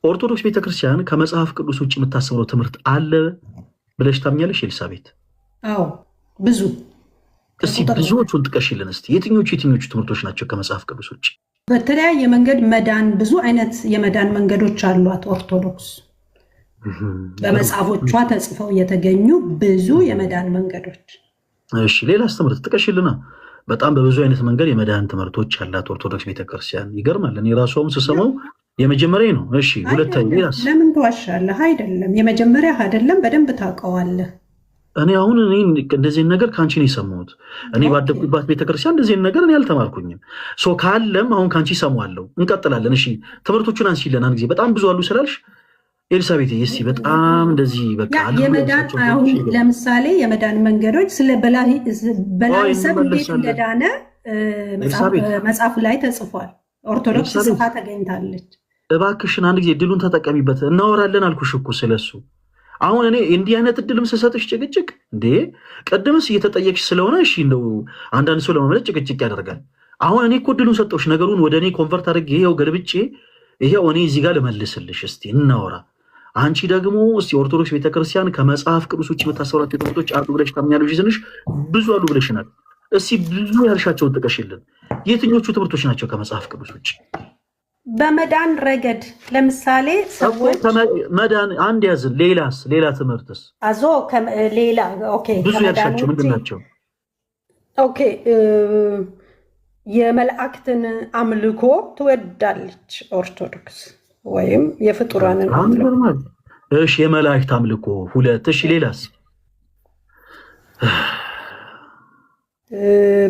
ኦርቶዶክስ ቤተክርስቲያን ከመጽሐፍ ቅዱስ ውጭ የምታስተምረው ትምህርት አለ ብለሽ ታምኛለሽ ኤልሳቤት? አዎ ብዙ። እስቲ ብዙዎቹን ጥቀሽልን እስቲ። የትኞቹ ትምህርቶች ናቸው ከመጽሐፍ ቅዱስ ውጭ? በተለያየ መንገድ መዳን፣ ብዙ አይነት የመዳን መንገዶች አሏት ኦርቶዶክስ። በመጽሐፎቿ ተጽፈው የተገኙ ብዙ የመዳን መንገዶች። እሺ ሌላስ ትምህርት ጥቀሽልና። በጣም በብዙ አይነት መንገድ የመዳን ትምህርቶች አላት ኦርቶዶክስ ቤተክርስቲያን። ይገርማል። እኔ ራሷም ስሰማው የመጀመሪያ ነው። እሺ ሁለተኛ ሌላስ? ለምን ትዋሻለህ? አይደለም የመጀመሪያ አይደለም፣ በደንብ ታውቀዋለህ። እኔ አሁን እንደዚህ ነገር ካንቺ ነው የሰማሁት። እኔ ባደኩባት ቤተክርስቲያን እንደዚህ ነገር እኔ አልተማርኩኝም። ሶ ካለም አሁን ካንቺ ሰማዋለሁ። እንቀጥላለን። እሺ ትምህርቶችን አንቺልን አንድ ጊዜ በጣም ብዙ አሉ ስላልሽ ኤልሳቤት እስቲ በጣም እንደዚህ በቃ የመዳን አሁን ለምሳሌ የመዳን መንገዶች ስለ በላይሰብ እንዴት እንደዳነ መጽሐፍ ላይ ተጽፏል። ኦርቶዶክስ ጽፋ ተገኝታለች። እባክሽን አንድ ጊዜ እድሉን ተጠቀሚበት። እናወራለን አልኩሽ እኮ ስለሱ። አሁን እኔ እንዲህ አይነት እድልም ስሰጥሽ ጭቅጭቅ እንዴ? ቅድምስ እየተጠየቅሽ ስለሆነ እሺ እንደው አንዳንድ ሰው ለመመለስ ጭቅጭቅ ያደርጋል። አሁን እኔ እኮ እድሉን ሰጠሁሽ፣ ነገሩን ወደ እኔ ኮንቨርት አድርጌ ይሄው ገልብጬ ይሄው እኔ እዚህ ጋር ልመልስልሽ። እስቲ እናወራ። አንቺ ደግሞ እስቲ ኦርቶዶክስ ቤተክርስቲያን ከመጽሐፍ ቅዱስ ውጭ የምታስተምራቸው ትምህርቶች አሉ ብለሽ ታምኛለሽ? ስንሽ ብዙ አሉ ብለሽናል። እስቲ ብዙ ያልሻቸውን ጥቀሽልን። የትኞቹ ትምህርቶች ናቸው ከመጽሐፍ ቅዱስ ውጭ? በመዳን ረገድ ለምሳሌ ሰዎች መዳን አንድ ያዝን። ሌላስ? ሌላ ትምህርትስ? ሌላ ኦኬ፣ ብዙ ያልሻቸው ምንድን ናቸው? ኦኬ የመላእክትን አምልኮ ትወዳለች ኦርቶዶክስ፣ ወይም የፍጡራንን አምልኮ። እሺ የመላእክት አምልኮ ሁለት። እሺ ሌላስ?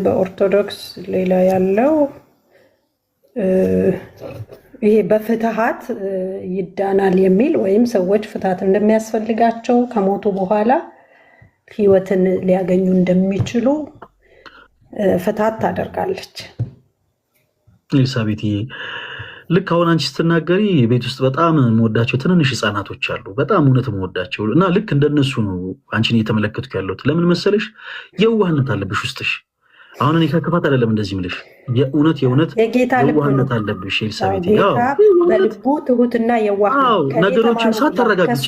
በኦርቶዶክስ ሌላ ያለው ይሄ በፍትሃት ይዳናል የሚል ወይም ሰዎች ፍትሃት እንደሚያስፈልጋቸው ከሞቱ በኋላ ሕይወትን ሊያገኙ እንደሚችሉ ፍትሃት ታደርጋለች ኤልሳቤትዬ። ልክ አሁን አንቺ ስትናገሪ ቤት ውስጥ በጣም የምወዳቸው ትንንሽ ህፃናቶች አሉ፣ በጣም እውነት የምወዳቸው እና ልክ እንደነሱ ነው አንቺን እየተመለከትኩ ያለሁት። ለምን መሰለሽ? የዋህነት አለብሽ ውስጥሽ። አሁን እኔ ከክፋት አይደለም እንደዚህ ምልሽ፣ የእውነት የዋህነት አለብሽ ኤልሳቤት። በልቡ ትሁትና የዋህ ነገሮችን ሳታረጋግጪ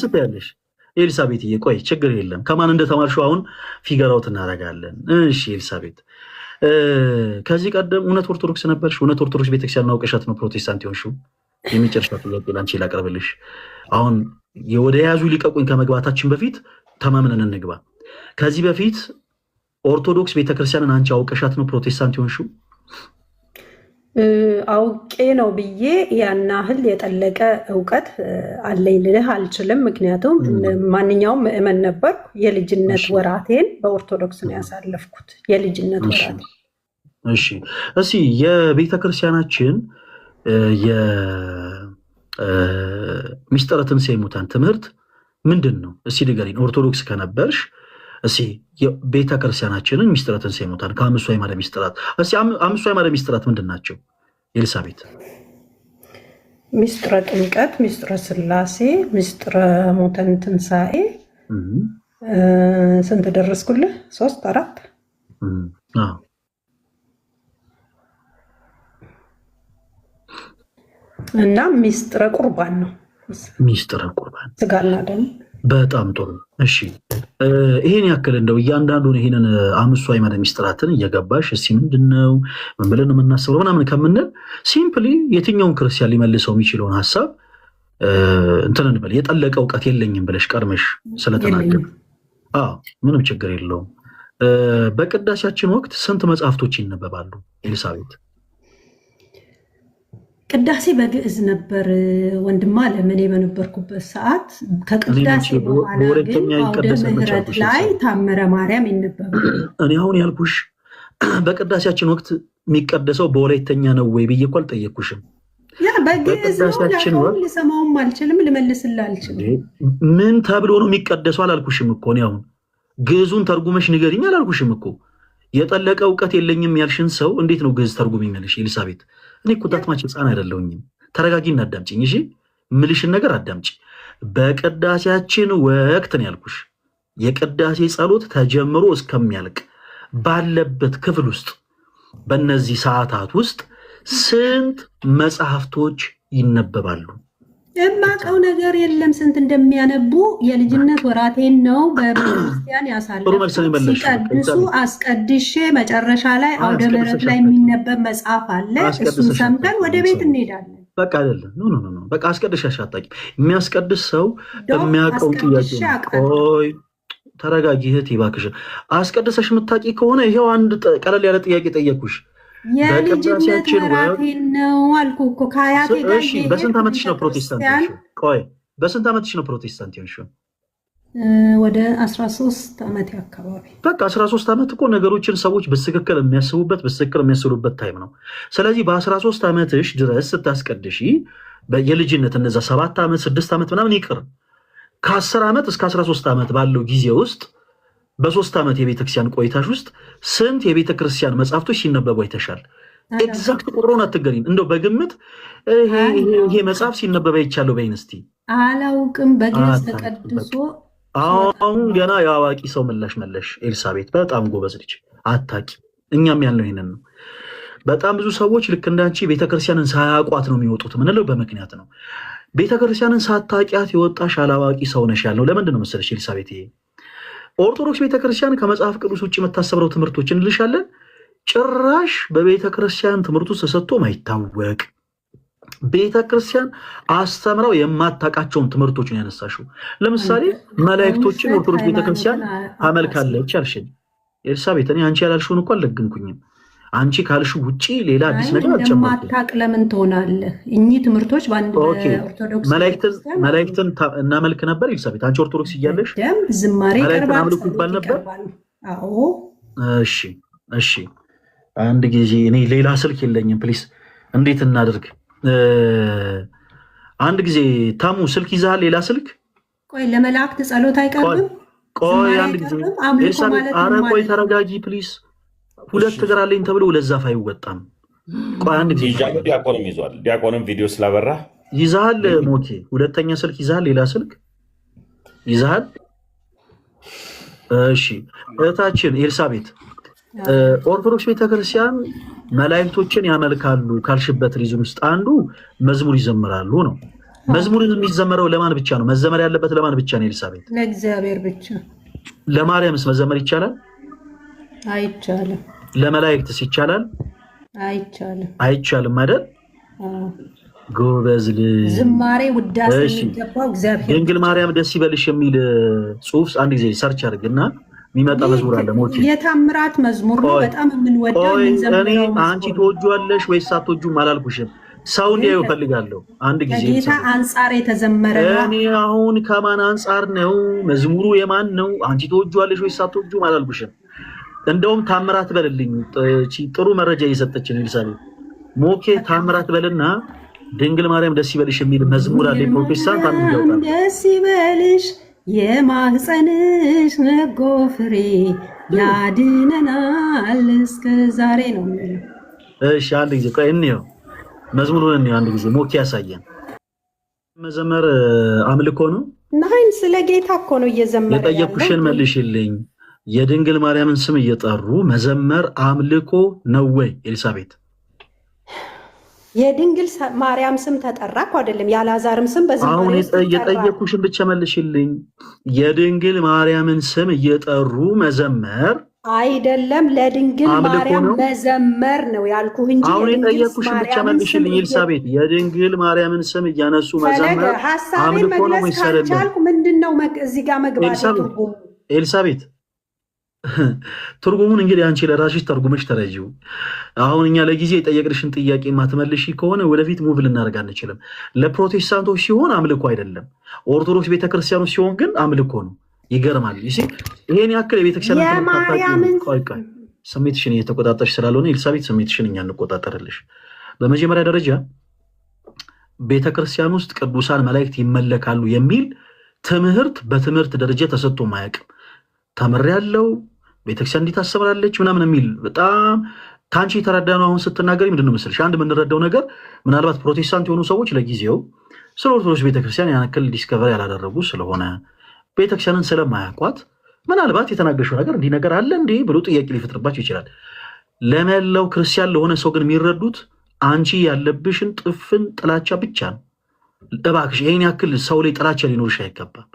ትያለሽ ኤልሳቤትዬ። ቆይ ችግር የለም ከማን እንደተማርሽው አሁን ፊገራውት እናደርጋለን። እሺ ኤልሳቤት ከዚህ ቀደም እውነት ኦርቶዶክስ ነበርሽ? እውነት ኦርቶዶክስ ቤተክርስቲያን አውቀሻት ነው ፕሮቴስታንት የሆንሽው? የሚጨርሻ ጥያቄ ላንቺ ላቀርብልሽ። አሁን ወደ ያዙ ሊቀቁኝ ከመግባታችን በፊት ተማምነን እንግባ። ከዚህ በፊት ኦርቶዶክስ ቤተክርስቲያንን አንቺ አውቀሻት ነው ፕሮቴስታንት የሆንሽው? አውቄ ነው ብዬ ያን ያህል የጠለቀ እውቀት አለኝ ልልህ አልችልም። ምክንያቱም ማንኛውም ምእመን ነበር። የልጅነት ወራቴን በኦርቶዶክስ ነው ያሳለፍኩት። የልጅነት ወራቴ። እሺ እስኪ የቤተክርስቲያናችን የሚስጥረ ትንሣኤ ሙታን ትምህርት ምንድን ነው? እስኪ ንገሪኝ። ኦርቶዶክስ ከነበርሽ እስኪ ቤተክርስቲያናችንን ሚስጥረ ትንሣኤ ሙታን ከአምስቱ አዕማደ ሚስጥራት እስኪ አምስቱ አዕማደ ሚስጥራት ምንድን ናቸው ኤልሳቤት? ሚስጥረ ጥምቀት፣ ሚስጥረ ሥላሴ፣ ሚስጥረ ሙታን ትንሣኤ። ስንት ደረስኩልህ? 3 4 እና ሚስጥረ ቁርባን ነው። ሚስጥረ ቁርባን ስጋና ደም። በጣም ጥሩ። እሺ ይሄን ያክል እንደው እያንዳንዱን ይሄንን አምስቱ አዕማደ ሚስጥራትን እየገባሽ እስኪ ምንድነው ምን ብለን ነው የምናስበው ምናምን ከምንል ሲምፕሊ የትኛውን ክርስቲያን ሊመልሰው የሚችለውን ሀሳብ እንትን እንበል። የጠለቀ እውቀት የለኝም ብለሽ ቀድመሽ ስለተናገር ምንም ችግር የለውም። በቅዳሴያችን ወቅት ስንት መጽሐፍቶች ይነበባሉ ኤልሳቤት? ቅዳሴ በግዕዝ ነበር ወንድማ ለምን በነበርኩበት ሰዓት። ከቅዳሴ በኋላ ግን አውደ ምሕረት ላይ ታምረ ማርያም ይነበባል። እኔ አሁን ያልኩሽ በቅዳሴያችን ወቅት የሚቀደሰው በወላይተኛ ነው ወይ ብዬ እኮ አልጠየቅኩሽም። ያ በግዕዝ ነው። ልሰማውም አልችልም፣ ልመልስልህ አልችልም። ምን ተብሎ ነው የሚቀደሰው አላልኩሽም እኮ። እኔ አሁን ግዕዙን ተርጉመሽ ንገሪኝ አላልኩሽም እኮ። የጠለቀ እውቀት የለኝም ያልሽን ሰው እንዴት ነው ግዕዝ ተርጉም የሚልሽ ኤልሳቤት? እኔ እኮ ዳትማች ህፃን አይደለሁኝም። ተረጋጊና አዳምጪኝ እሺ። ምልሽን ነገር አዳምጪ። በቅዳሴያችን ወቅት ነው ያልኩሽ። የቅዳሴ ጸሎት ተጀምሮ እስከሚያልቅ ባለበት ክፍል ውስጥ በእነዚህ ሰዓታት ውስጥ ስንት መጽሐፍቶች ይነበባሉ? የማውቀው ነገር የለም። ስንት እንደሚያነቡ የልጅነት ወራቴን ነው በቤተክርስቲያን ያሳለፍኩት። ሲቀድሱ አስቀድሼ መጨረሻ ላይ አውደ ምሕረት ላይ የሚነበብ መጽሐፍ አለ። እሱን ሰምተን ወደ ቤት እንሄዳለን። በቃ አይደለም ኖ በቃ አስቀድሻሽ አታውቂም። የሚያስቀድስ ሰው የሚያውቀው ጥያቄ ቆይ ተረጋጊ እህቴ እባክሽ። አስቀድሰሽ የምታውቂ ከሆነ ይሄው አንድ ቀለል ያለ ጥያቄ ጠየኩሽ። የልጅነት ወራቴን ነው አልኩህ እኮ ከአያቴ ጋር። እሺ በስንት ዓመትሽ ነው ፕሮቴስታንት ሆንሽው? ቆይ በስንት ዓመትሽ ነው ፕሮቴስታንት ሆንሽው? ወደ 13 ዓመት አካባቢ። በቃ 13 ዓመት እኮ ነገሮችን ሰዎች በትክክል የሚያስቡበት ታይም ነው። ስለዚህ በ13 ዓመትሽ ድረስ ስታስቀድሺ የልጅነት እነዛ 7 ዓመት 6 ዓመት ምናምን ይቅር ከ10 ዓመት እስከ 13 ዓመት ባለው ጊዜ ውስጥ በ3 ዓመት የቤተክርስቲያን ቆይታሽ ውስጥ ስንት የቤተክርስቲያን መጽሐፍቶች ሲነበቡ አይተሻል? ኤግዛክት ቁጥሩን አትገሪም። እንደው በግምት ይሄ መጽሐፍ ሲነበብ አይቻለሁ በይን እስቲ። አላውቅም። በግልጽ ተቀድሶ አሁን ገና የአዋቂ ሰው ምላሽ መለሽ። ኤልሳቤት በጣም ጎበዝ ልጅ። አታውቂም። እኛም ያልነው ይሄንን ነው። በጣም ብዙ ሰዎች ልክ እንዳንቺ ቤተክርስቲያንን ሳያውቋት ነው የሚወጡት። ምንለው በምክንያት ነው። ቤተክርስቲያንን ሳታውቂያት የወጣሽ አላዋቂ ሰው ነሽ ያልነው ለምንድን ነው መሰለሽ ኤልሳቤት? ይሄ ኦርቶዶክስ ቤተክርስቲያን ከመጽሐፍ ቅዱስ ውጭ የምታሰብረው ትምህርቶች እንልሻለን። ጭራሽ በቤተክርስቲያን ትምህርት ውስጥ ተሰጥቶ ማይታወቅ ቤተክርስቲያን አስተምረው የማታውቃቸውን ትምህርቶች ነው ያነሳሽው። ለምሳሌ መላእክቶችን ኦርቶዶክስ ቤተክርስቲያን ታመልካለች አልሽኝ ኤልሳቤት። እኔ አንቺ ያላልሽውን እኮ አልለግንኩኝም። አንቺ ካልሽ ውጪ ሌላ አዲስ ነገር አልጨመርኩም። ለማታቅ ለምን ትሆናለህ? እኚህ ትምህርቶች በአንድ ኦርቶዶክስ መላእክትን እናመልክ ነበር ኤልሳቤት። አንቺ ኦርቶዶክስ እያለሽ ዝማሬ መላእክትን አምልኩ ይባል ነበር? አዎ። እሺ አንድ ጊዜ እኔ ሌላ ስልክ የለኝም ፕሊስ፣ እንዴት እናድርግ? አንድ ጊዜ ታሙ ስልክ ይዛሃል? ሌላ ስልክ? ቆይ ለመላእክት ጸሎት አይቀርብም? ቆይ አንድ ጊዜ ኤልሳቤት፣ ኧረ ቆይ ተረጋጊ ፕሊስ። ሁለት እግር አለኝ ተብሎ ለዛፍ አይወጣም። ቆይ አንድ ጊዜ ዲያቆንም ይዟል። ዲያቆንም ቪዲዮ ስላበራ ይዛሃል። ሞኬ ሁለተኛ ስልክ ይዛሃል? ሌላ ስልክ ይዛሃል? እሺ እህታችን ኤልሳቤት፣ ኦርቶዶክስ ቤተክርስቲያን መላእክቶችን ያመልካሉ ካልሽበት ሪዝን ውስጥ አንዱ መዝሙር ይዘምራሉ ነው። መዝሙር የሚዘመረው ለማን ብቻ ነው? መዘመር ያለበት ለማን ብቻ ነው ኤልሳቤት? ለእግዚአብሔር ብቻ። ለማርያምስ መዘመር ይቻላል? አይቻልም። ለመላእክትስ ይቻላል? አይቻልም። አይቻልም አይደል? ጎበዝ ልጅ። ዝማሬ ውዳሴ የሚገባው እግዚአብሔር። ድንግል ማርያም ደስ ይበልሽ የሚል ጽሑፍ አንድ ጊዜ ሰርች አድርግና የሚመጣ መዝሙር አለ። ሞቼ የታምራት መዝሙር ነው። በጣም የምንወደው እኔ አንቺ ትወጂዋለሽ ወይስ አትወጂውም አላልኩሽም። ሰው እንዲያዩ ፈልጋለሁ። አንድ ጊዜ ከጌታ አንጻር የተዘመረ ነው። እኔ አሁን ከማን አንጻር ነው? መዝሙሩ የማን ነው? አንቺ ትወጂዋለሽ ወይስ አትወጂውም አላልኩሽም። እንደውም ታምራት በልልኝ። ጥሩ መረጃ እየሰጠችን ኤልሳቤት። ሞኬ ታምራት በልና ድንግል ማርያም ደስ ይበልሽ የሚል መዝሙር አለ። ፕሮቴስታንት አንዱ ያውቃል። ደስ ይበልሽ የማህፀንሽ በጎ ፍሬ ያድነናል እስከ ዛሬ ነው የሚለው። እሺ አንድ ጊዜ ቆይ እንየው፣ መዝሙሩን እንየው አንድ ጊዜ። ሞኬ ያሳየን። መዘመር አምልኮ ነው። ናይን ስለ ጌታ እኮ ነው እየዘመረ ያለው። የጠየኩሽን መልሽልኝ። የድንግል ማርያምን ስም እየጠሩ መዘመር አምልኮ ነው ወይ ኤልሳቤት? የድንግል ማርያም ስም ተጠራ እኮ አይደለም፣ የአልዓዛርም ስም በዝማሬ አሁን የጠየኩሽን ብቻ መልሽልኝ። የድንግል ማርያምን ስም እየጠሩ መዘመር አይደለም፣ ለድንግል ማርያም መዘመር ነው ያልኩህ እንጂ አሁን የጠየኩሽን ብቻ መልሽልኝ ኤልሳቤት። የድንግል ማርያምን ስም እያነሱ መዘመር አምልኮ ነው ወይስ አይደለም? ምንድነው እዚህ ጋር መግባት ኤልሳቤት? ትርጉሙን እንግዲህ አንቺ ለራስሽ ተርጉመሽ ተረጂው። አሁን እኛ ለጊዜ የጠየቅሽን ጥያቄ ማትመልሺ ከሆነ ወደፊት ሙቭ ልናደርግ አንችልም። ለፕሮቴስታንቶች ሲሆን አምልኮ አይደለም፣ ኦርቶዶክስ ቤተክርስቲያኖች ሲሆን ግን አምልኮ ነው። ይገርማል። ይሄን ያክል የቤተክርስቲያን ስሜትሽን እየተቆጣጠርሽ ስላልሆነ ኤልሳቤት ስሜትሽን እኛ እንቆጣጠርልሽ። በመጀመሪያ ደረጃ ቤተክርስቲያን ውስጥ ቅዱሳን መላእክት ይመለካሉ የሚል ትምህርት በትምህርት ደረጃ ተሰጥቶ ማያውቅም። ተምሬያለሁ ቤተክርስቲያን እንዲህ ታስተምራለች ምናምን የሚል በጣም ከአንቺ የተረዳነው አሁን ስትናገሪ ምንድን ነው መሰለሽ፣ አንድ የምንረዳው ነገር ምናልባት ፕሮቴስታንት የሆኑ ሰዎች ለጊዜው ስለ ኦርቶዶክስ ቤተክርስቲያን ያን ያክል ዲስከቨር ያላደረጉ ስለሆነ ቤተክርስቲያንን ስለማያውቋት ምናልባት የተናገርሽው ነገር እንዲህ ነገር አለ እንዲህ ብሎ ጥያቄ ሊፈጥርባቸው ይችላል። ለመላው ክርስቲያን ለሆነ ሰው ግን የሚረዱት አንቺ ያለብሽን ጥፍን ጥላቻ ብቻ ነው። እባክሽ ይሄን ያክል ሰው ላይ ጥላቻ ሊኖርሽ አይገባም።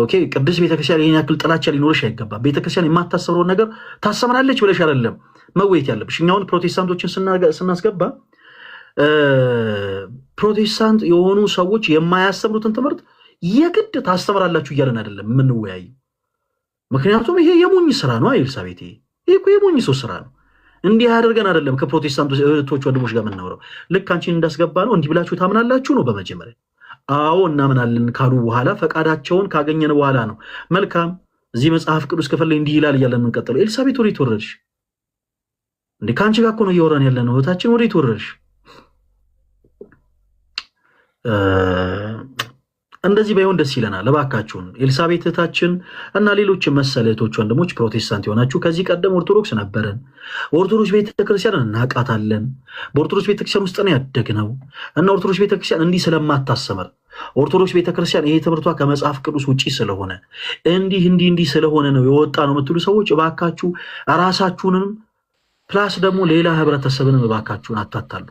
ኦኬ ቅዱስ ቤተክርስቲያን ይሄን ያክል ጥላቻ ሊኖርሽ አይገባም። ቤተክርስቲያን የማታሰብረውን ነገር ታሰምራለች ብለሽ አይደለም መወየት ያለብሽ። እኛውን ፕሮቴስታንቶችን ስናስገባ ፕሮቴስታንት የሆኑ ሰዎች የማያስተምሩትን ትምህርት የግድ ታስተምራላችሁ እያለን አይደለም የምንወያየው። ምክንያቱም ይሄ የሞኝ ስራ ነው። ኤልሳቤት ይሄ እኮ የሞኝ ሰው ስራ ነው። እንዲህ አድርገን አይደለም ከፕሮቴስታንት እህቶች ወንድሞች ጋር የምናወራው። ልክ አንቺን እንዳስገባ ነው እንዲህ ብላችሁ ታምናላችሁ ነው በመጀመሪያ። አዎ እናምናለን ካሉ በኋላ ፈቃዳቸውን ካገኘን በኋላ ነው መልካም እዚህ መጽሐፍ ቅዱስ ክፍል ላይ እንዲህ ይላል እያለን የምንቀጥለው። ኤልሳቤት ወዴት ወረድሽ እንዴ? ከአንቺ ጋር እኮ ነው እያወራን ያለ ነው። እህታችን ወዴት ወረድሽ? እንደዚህ ባይሆን ደስ ይለናል። እባካችሁን ኤልሳቤት እህታችን እና ሌሎች መሰል እህቶች ወንድሞች ፕሮቴስታንት የሆናችሁ ከዚህ ቀደም ኦርቶዶክስ ነበረን። ኦርቶዶክስ ቤተክርስቲያን እናቃታለን። በኦርቶዶክስ ቤተክርስቲያን ውስጥ ነው ያደግነው እና ኦርቶዶክስ ቤተክርስቲያን እንዲህ ስለማታሰምር ኦርቶዶክስ ቤተክርስቲያን ይሄ ትምህርቷ ከመጽሐፍ ቅዱስ ውጪ ስለሆነ እንዲህ ስለሆነ ነው የወጣ ነው የምትሉ ሰዎች እባካችሁ ራሳችሁንም ፕላስ ደግሞ ሌላ ህብረተሰብንም እባካችሁን አታታሉ።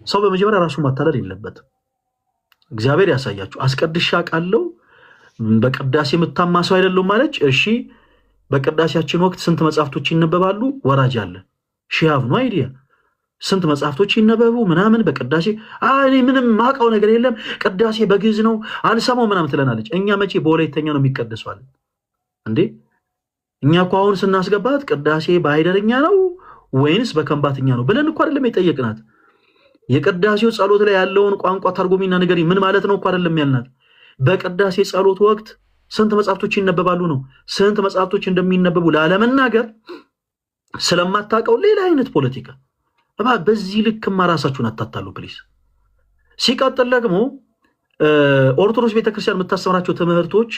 ሰው በመጀመሪያ ራሱን ማታለል የለበትም። እግዚአብሔር ያሳያችሁ። አስቀድሻ ቃለው በቅዳሴ የምታማሰው አይደለም ማለች። እሺ በቅዳሴያችን ወቅት ስንት መጽሐፍቶች ይነበባሉ? ወራጅ አለ ሺሃቭ ነው አይዲያ ስንት መጽሐፍቶች ይነበቡ ምናምን በቅዳሴ እኔ ምንም ማውቀው ነገር የለም ቅዳሴ በግዕዝ ነው አልሰማው ምናምን ትለናለች። እኛ መቼ በወላይተኛ ነው የሚቀደሰዋል እንዴ? እኛ እኮ አሁን ስናስገባት ቅዳሴ በአይደርኛ ነው ወይንስ በከንባትኛ ነው ብለን እኮ አይደለም የጠየቅናት። የቅዳሴው ጸሎት ላይ ያለውን ቋንቋ ተርጎሚና ንገሪ ምን ማለት ነው እኮ አይደለም ያልናት። በቅዳሴ ጸሎት ወቅት ስንት መጽሐፍቶች ይነበባሉ ነው። ስንት መጽሐፍቶች እንደሚነበቡ ላለመናገር ስለማታውቀው ሌላ አይነት ፖለቲካ በዚህ ልክማ ራሳችሁን አታታሉ ፕሊስ። ሲቀጥል ደግሞ ኦርቶዶክስ ቤተክርስቲያን የምታስተምራቸው ትምህርቶች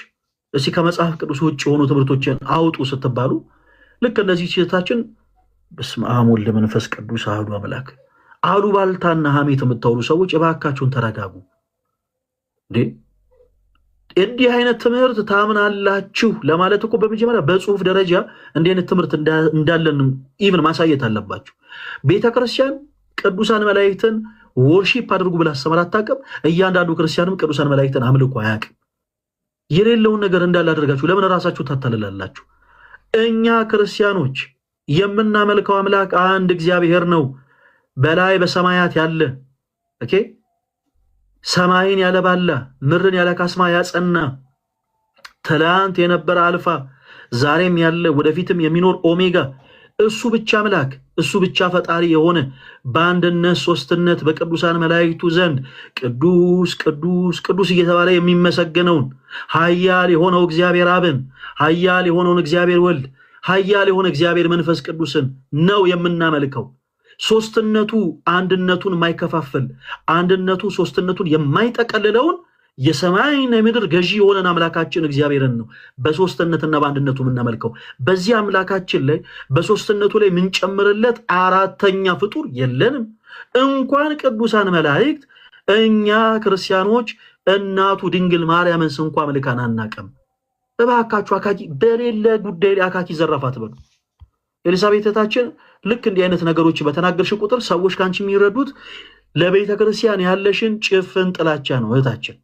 እስኪ ከመጽሐፍ ቅዱስ ውጭ የሆኑ ትምህርቶችን አውጡ ስትባሉ ልክ እነዚህ ሴታችን በስመ አብ ወወልድ ወመንፈስ ቅዱስ አሐዱ አምላክ አሉባልታና ሐሜት የምታወሩ ሰዎች እባካችሁን ተረጋጉ። እንዲህ አይነት ትምህርት ታምናላችሁ ለማለት እኮ በመጀመሪያ በጽሁፍ ደረጃ እንዲህ አይነት ትምህርት እንዳለን ኢቭን ማሳየት አለባችሁ። ቤተክርስቲያን ቅዱሳን መላእክትን ወርሺፕ አድርጉ ብላ አስተምራ አታውቅም። እያንዳንዱ ክርስቲያንም ቅዱሳን መላእክትን አምልኮ አያውቅም። የሌለውን ነገር እንዳላደርጋችሁ ለምን ራሳችሁ ታታልላላችሁ? እኛ ክርስቲያኖች የምናመልከው አምላክ አንድ እግዚአብሔር ነው። በላይ በሰማያት ያለ ኦኬ ሰማይን ያለባላ ምድርን ያለ ካስማ ያጸና ትላንት የነበረ አልፋ ዛሬም ያለ ወደፊትም የሚኖር ኦሜጋ እሱ ብቻ አምላክ እሱ ብቻ ፈጣሪ የሆነ በአንድነት ሶስትነት በቅዱሳን መላእክቱ ዘንድ ቅዱስ ቅዱስ ቅዱስ እየተባለ የሚመሰገነውን ኃያል የሆነው እግዚአብሔር አብን ኃያል የሆነውን እግዚአብሔር ወልድ ኃያል የሆነ እግዚአብሔር መንፈስ ቅዱስን ነው የምናመልከው። ሶስትነቱ አንድነቱን የማይከፋፈል አንድነቱ ሶስትነቱን የማይጠቀልለውን የሰማይና የምድር ገዢ የሆነን አምላካችን እግዚአብሔርን ነው በሶስትነትና በአንድነቱ የምናመልከው። በዚህ አምላካችን ላይ በሶስትነቱ ላይ የምንጨምርለት አራተኛ ፍጡር የለንም። እንኳን ቅዱሳን መላእክት እኛ ክርስቲያኖች እናቱ ድንግል ማርያምን ስንኳ አምልካን አናውቅም። እባካችሁ አካኪ በሌለ ጉዳይ ላይ አካኪ ዘራፋት በሉ። ኤልሳቤታችን ልክ እንዲህ አይነት ነገሮች በተናገርሽ ቁጥር ሰዎች ካንቺ የሚረዱት ለቤተ ክርስቲያን ያለሽን ጭፍን ጥላቻ ነው እህታችን።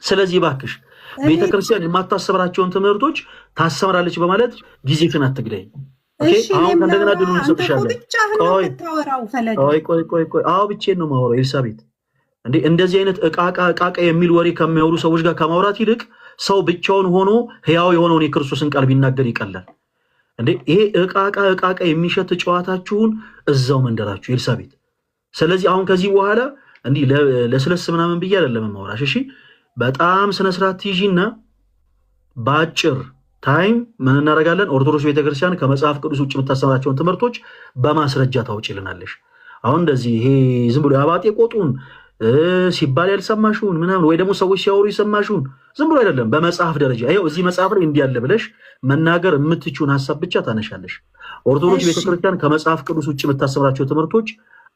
ስለዚህ ባክሽ ቤተ ክርስቲያን የማታሰብራቸውን ትምህርቶች ታሰምራለች በማለት ጊዜሽን አትግደይ። አሁን እንደገና ድሉን እንሰጥሻለን። ቆይ አዎ ብቻዬን ነው የማወራው ኤልሳቤት። እንዴ እንደዚህ አይነት እቃቃ የሚል ወሬ ከሚያወሩ ሰዎች ጋር ከማውራት ይልቅ ሰው ብቻውን ሆኖ ሕያው የሆነውን የክርስቶስን ቃል ቢናገር ይቀላል። እንዴ ይሄ እቃቃ የሚሸት ጨዋታችሁን እዛው መንደራችሁ ኤልሳቤት። ስለዚህ አሁን ከዚህ በኋላ እንዲህ ለስለስ ምናምን ብዬ አይደለም ማውራሽ። እሺ በጣም ስነ ስርዓት ትይዢና ባጭር ታይም ምን እናደርጋለን? ኦርቶዶክስ ቤተክርስቲያን ከመጽሐፍ ቅዱስ ውጭ የምታስተምራቸውን ትምህርቶች በማስረጃ ታውጪልናለሽ። አሁን እንደዚህ ይሄ ዝም ብሎ አባጤ ቆጡን ሲባል ያልሰማሽውን ምናምን ወይ ደግሞ ሰዎች ሲያወሩ ይሰማሽውን ዝም ብሎ አይደለም፣ በመጽሐፍ ደረጃ ይሄው እዚህ መጽሐፍ ላይ እንዲህ ያለ ብለሽ መናገር የምትችውን ሐሳብ ብቻ ታነሻለሽ። ኦርቶዶክስ ቤተክርስቲያን ከመጽሐፍ ቅዱስ ውጭ የምታስተምራቸው ትምህርቶች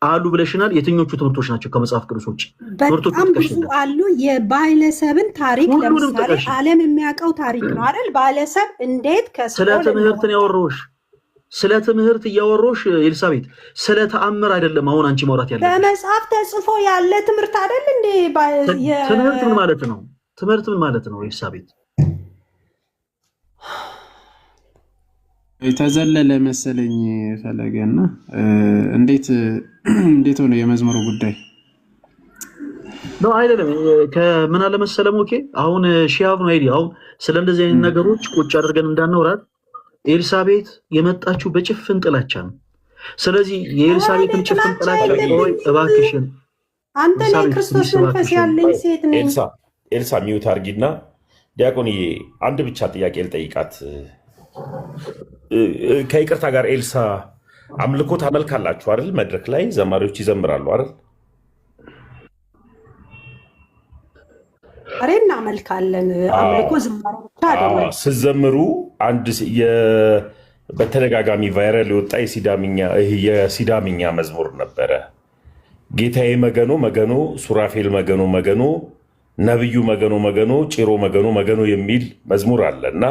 አሉ ብለሽናል። የትኞቹ ትምህርቶች ናቸው ከመጽሐፍ ቅዱስ ውጭ? በጣም ብዙ አሉ። የባይለሰብን ታሪክ ለምሳሌ ዓለም የሚያውቀው ታሪክ ነው አይደል? ባይለሰብ እንዴት ስለ ትምህርትን ያወራሁሽ ስለ ትምህርት እያወሮሽ ኤልሳቤጥ፣ ስለ ተአምር አይደለም አሁን አንቺ ማውራት ያለብሽ። በመጽሐፍ ተጽፎ ያለ ትምህርት አይደል እንዴ? ትምህርት ምን ማለት ነው? ትምህርት ምን ማለት ነው ኤልሳቤጥ? የተዘለለ መሰለኝ ፈለገና እንዴት ሆነ የመዝሙሩ ጉዳይ ነው አይደለም። ከምን አለ መሰለም ኦኬ አሁን ሺሃብ ነው አይዲ አሁን ስለ እንደዚህ አይነት ነገሮች ቁጭ አድርገን እንዳናወራት ኤልሳቤጥ የመጣችው በጭፍን ጥላቻ ነው። ስለዚህ የኤልሳቤጥን ጭፍን ጥላቻ ወይ እባክሽን አንተ ላይ ክርስቶስ መንፈስ ያለኝ ሴት ነኝ። ኤልሳ ሚውት አርጊና ዲያቆንዬ አንድ ብቻ ጥያቄ ልጠይቃት ከይቅርታ ጋር። ኤልሳ አምልኮ ታመልካላችሁ አይደል? መድረክ ላይ ዘማሪዎች ይዘምራሉ አይደል? አሬ እናመልካለን። አምልኮ ዝማሬ ብቻ አይደለም። ስትዘምሩ አንድ በተደጋጋሚ ቫይራል የወጣ የሲዳምኛ መዝሙር ነበረ። ጌታዬ መገኖ መገኖ፣ ሱራፌል መገኖ መገኖ፣ ነብዩ መገኖ መገኖ፣ ጭሮ መገኖ መገኖ የሚል መዝሙር አለ እና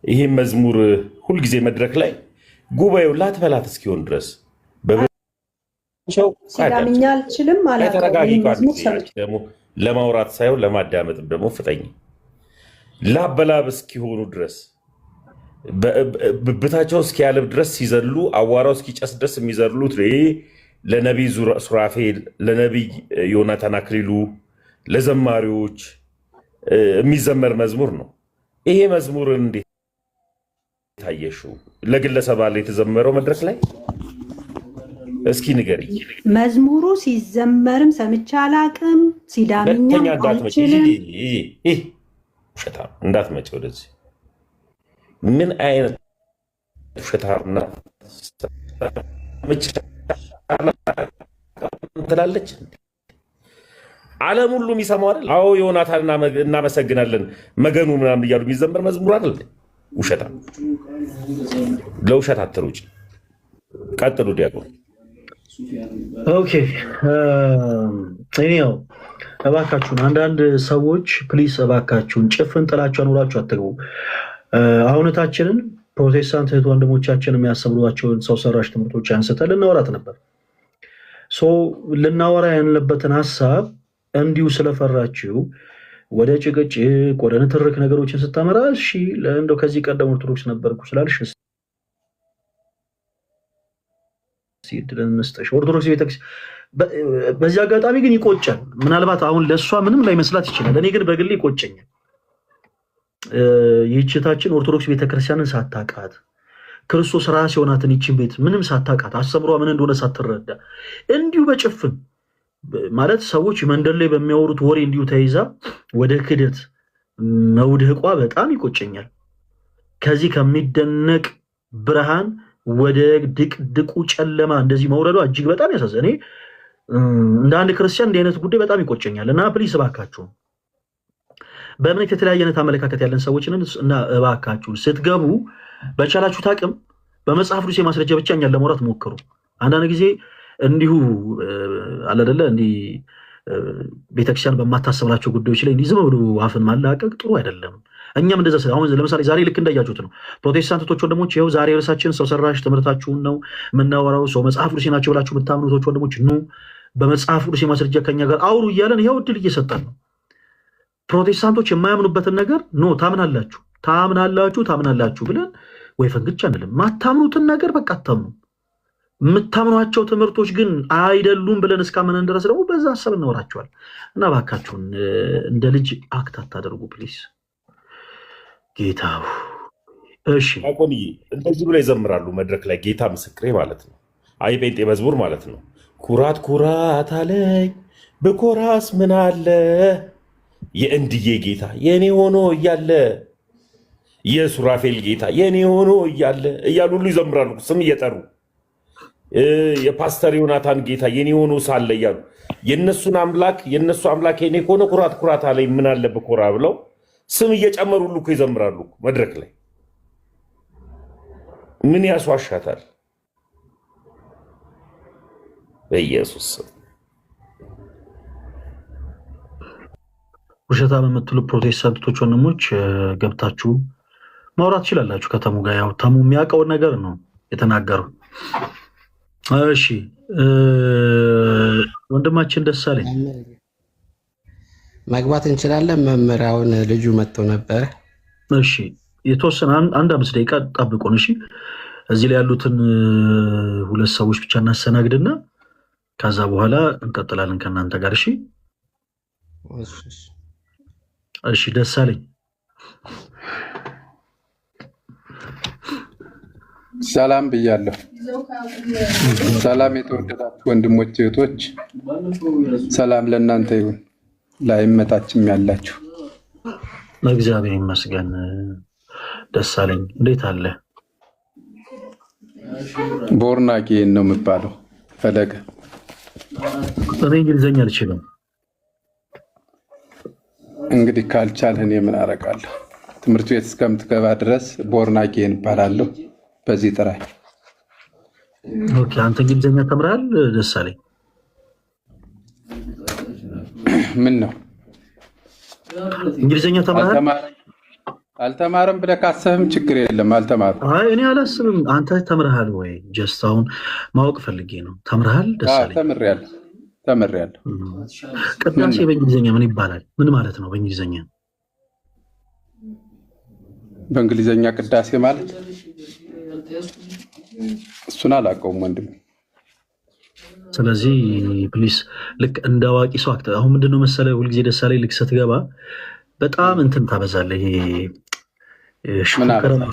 ይህም መዝሙር ሁልጊዜ መድረክ ላይ ጉባኤው ላትበላት እስኪሆን ድረስ ሲዳምኛ አልችልም ማለት ደግሞ ለማውራት ሳይሆን ለማዳመጥም ደግሞ ፍጠኝ ላበላብ እስኪሆኑ ድረስ ብብታቸው እስኪያልብ ድረስ ሲዘሉ አዋራው እስኪጨስ ድረስ የሚዘሉት ለነቢይ ሱራፌል፣ ለነቢይ ዮናታን አክሊሉ፣ ለዘማሪዎች የሚዘመር መዝሙር ነው። ይሄ መዝሙርን እንዴት ታየሽው? ለግለሰብ አለ የተዘመረው መድረክ ላይ እስኪ ንገሪ። መዝሙሩ ሲዘመርም ሰምቼ አላቅም። ሲዳምኛ አልችልም። ውሸታ እንዳትመጪ ወደዚህ። ምን አይነት ውሸታና ትላለች? ዓለም ሁሉ የሚሰማው አይደል? አዎ ዮናታን እናመሰግናለን መገኑ ምናምን እያሉ የሚዘመር መዝሙር አይደል? ውሸታ። ለውሸት አትሩጭ። ቀጥሉ ዲያቆን። ኦኬ እኔው እባካችሁን አንዳንድ ሰዎች ፕሊስ እባካችሁን ጭፍን ጥላቻ ኑራችሁ አትግቡ። አሁነታችንን ፕሮቴስታንት እህት ወንድሞቻችን የሚያሰብሏቸውን ሰው ሰራሽ ትምህርቶች አንስተን ልናወራት ነበር። ልናወራ ያለበትን ሀሳብ እንዲሁ ስለፈራችሁ ወደ ጭቅጭቅ ወደ ንትርክ ነገሮችን ስታመራ እሺ እንደው ከዚህ ቀደም ኦርቶዶክስ ነበርኩ ስላልሽ ኦርቶዶክስ ቤተክርስቲያን በዚህ አጋጣሚ ግን ይቆጫል። ምናልባት አሁን ለእሷ ምንም ላይመስላት ይችላል። እኔ ግን በግሌ ይቆጨኛል። ይህችታችን ኦርቶዶክስ ቤተክርስቲያንን ሳታቃት ክርስቶስ ራስ የሆናትን ይችን ቤት ምንም ሳታቃት አስተምሯ ምን እንደሆነ ሳትረዳ እንዲሁ በጭፍን ማለት ሰዎች መንደር ላይ በሚያወሩት ወሬ እንዲሁ ተይዛ ወደ ክደት መውደቋ በጣም ይቆጨኛል። ከዚህ ከሚደነቅ ብርሃን ወደ ድቅድቁ ጨለማ እንደዚህ መውረዷ እጅግ በጣም ያሳዝናል። እኔ እንደ አንድ ክርስቲያን እንዲህ አይነት ጉዳይ በጣም ይቆጨኛል እና ፕሊስ እባካችሁ በእምነት የተለያየ አይነት አመለካከት ያለን ሰዎችን እና እባካችሁ ስትገቡ በቻላችሁት አቅም በመጽሐፍ ቅዱስ ማስረጃ ብቻ እኛን ለማውራት ሞክሩ። አንዳንድ ጊዜ እንዲሁ አለ አይደለ እንዲህ ቤተክርስቲያን በማታሰብላቸው ጉዳዮች ላይ እንዲህ ዝም ብሎ አፍን ማላቀቅ ጥሩ አይደለም። እኛም እንደዛ አሁን ለምሳሌ ዛሬ ልክ እንዳያችሁት ነው። ፕሮቴስታንቶች ወንድሞች ይኸው ዛሬ ርዕሳችን ሰው ሰራሽ ትምህርታችሁን ነው የምናወራው። ሰው መጽሐፍ ቅዱስ ናቸው ብላችሁ የምታምኑቶች ወንድሞች ኑ በመጽሐፍ ቅዱስ ማስረጃ ከኛ ጋር አውሩ እያለን ይኸው እድል እየሰጠን ነው። ፕሮቴስታንቶች የማያምኑበትን ነገር ኖ ታምናላችሁ ብለን ወይ ፈንግቻ አንልም። ማታምኑትን ነገር በቃ አታምኑ። የምታምኗቸው ትምህርቶች ግን አይደሉም ብለን እስካመነን ድረስ ደግሞ በዛ ሀሳብ እናወራቸዋል እና እባካችሁን እንደ ልጅ አክት አታደርጉ ፕሊስ። ጌታው እሺ አቆንዬ እንደዚህ ብለው ይዘምራሉ መድረክ ላይ ጌታ ምስክሬ ማለት ነው። አይ ጴንጤ መዝሙር ማለት ነው። ኩራት ኩራት አለኝ ብኮራስ ምን አለ የእንድዬ ጌታ የኔ ሆኖ እያለ የሱራፌል ጌታ የኔ ሆኖ እያለ እያሉ ሁሉ ይዘምራሉ ስም እየጠሩ የፓስተር ዮናታን ጌታ የኔ ሆኖ ሳለ እያሉ የነሱ አምላክ የኔ ከሆነ ኩራት ኩራት አለኝ ምን አለ ብኮራ ብለው ስም እየጨመሩ ሁሉ ይዘምራሉ መድረክ ላይ። ምን ያስዋሻታል? በኢየሱስ ውሸታም የምትሉ ፕሮቴስታንቶች ወንድሞች ገብታችሁ ማውራት ትችላላችሁ ከተሙ ጋር። ያው ተሙ የሚያውቀውን ነገር ነው የተናገሩ። እሺ ወንድማችን ደሳለኝ መግባት እንችላለን። መምህራውን ልጁ መጥቶ ነበረ። እሺ የተወሰነ አንድ 5 ደቂቃ ጠብቁን። እሺ እዚህ ላይ ያሉትን 2 ሰዎች ብቻ እናስተናግድና ከዛ በኋላ እንቀጥላለን ከእናንተ ጋር። እሺ እሺ ደሳለኝ ሰላም ብያለሁ። ሰላም የተወደዳችሁ ወንድሞች እህቶች፣ ሰላም ለእናንተ ይሁን። ላይመታችም ያላችሁ እግዚአብሔር ይመስገን። ደሳለኝ እንዴት አለ? ቦርናጌን ነው የምባለው። ፈለገ እኔ እንግሊዝኛ አልችልም። እንግዲህ ካልቻልህ እኔ ምን አደርጋለሁ? ትምህርት ቤት እስከምትገባ ድረስ ቦርናጌን እባላለሁ። በዚህ ጥራኝ። ኦኬ አንተ እንግሊዝኛ ተምረሃል ደሳለኝ? ምን ነው እንግሊዝኛ ተምረሃል? አልተማረም ብለህ ካሰብም ችግር የለም። አልተማርም። አይ እኔ አላስብም። አንተ ተምረሃል ወይ? ጀስት አሁን ማወቅ ፈልጌ ነው። ተምረሃል ደሳለኝ? ተምሬያለሁ። ቅዳሴ በእንግሊዝኛ ምን ይባላል? ምን ማለት ነው በእንግሊዝኛ? በእንግሊዝኛ ቅዳሴ ማለት እሱን አላውቀውም ወንድም። ስለዚህ ፕሊስ ልክ እንደ አዋቂ ሰው አክተ አሁን ምንድነው መሰለህ ሁልጊዜ ደሳለኝ ልክ ስትገባ በጣም እንትን ታበዛለህ። ይሄ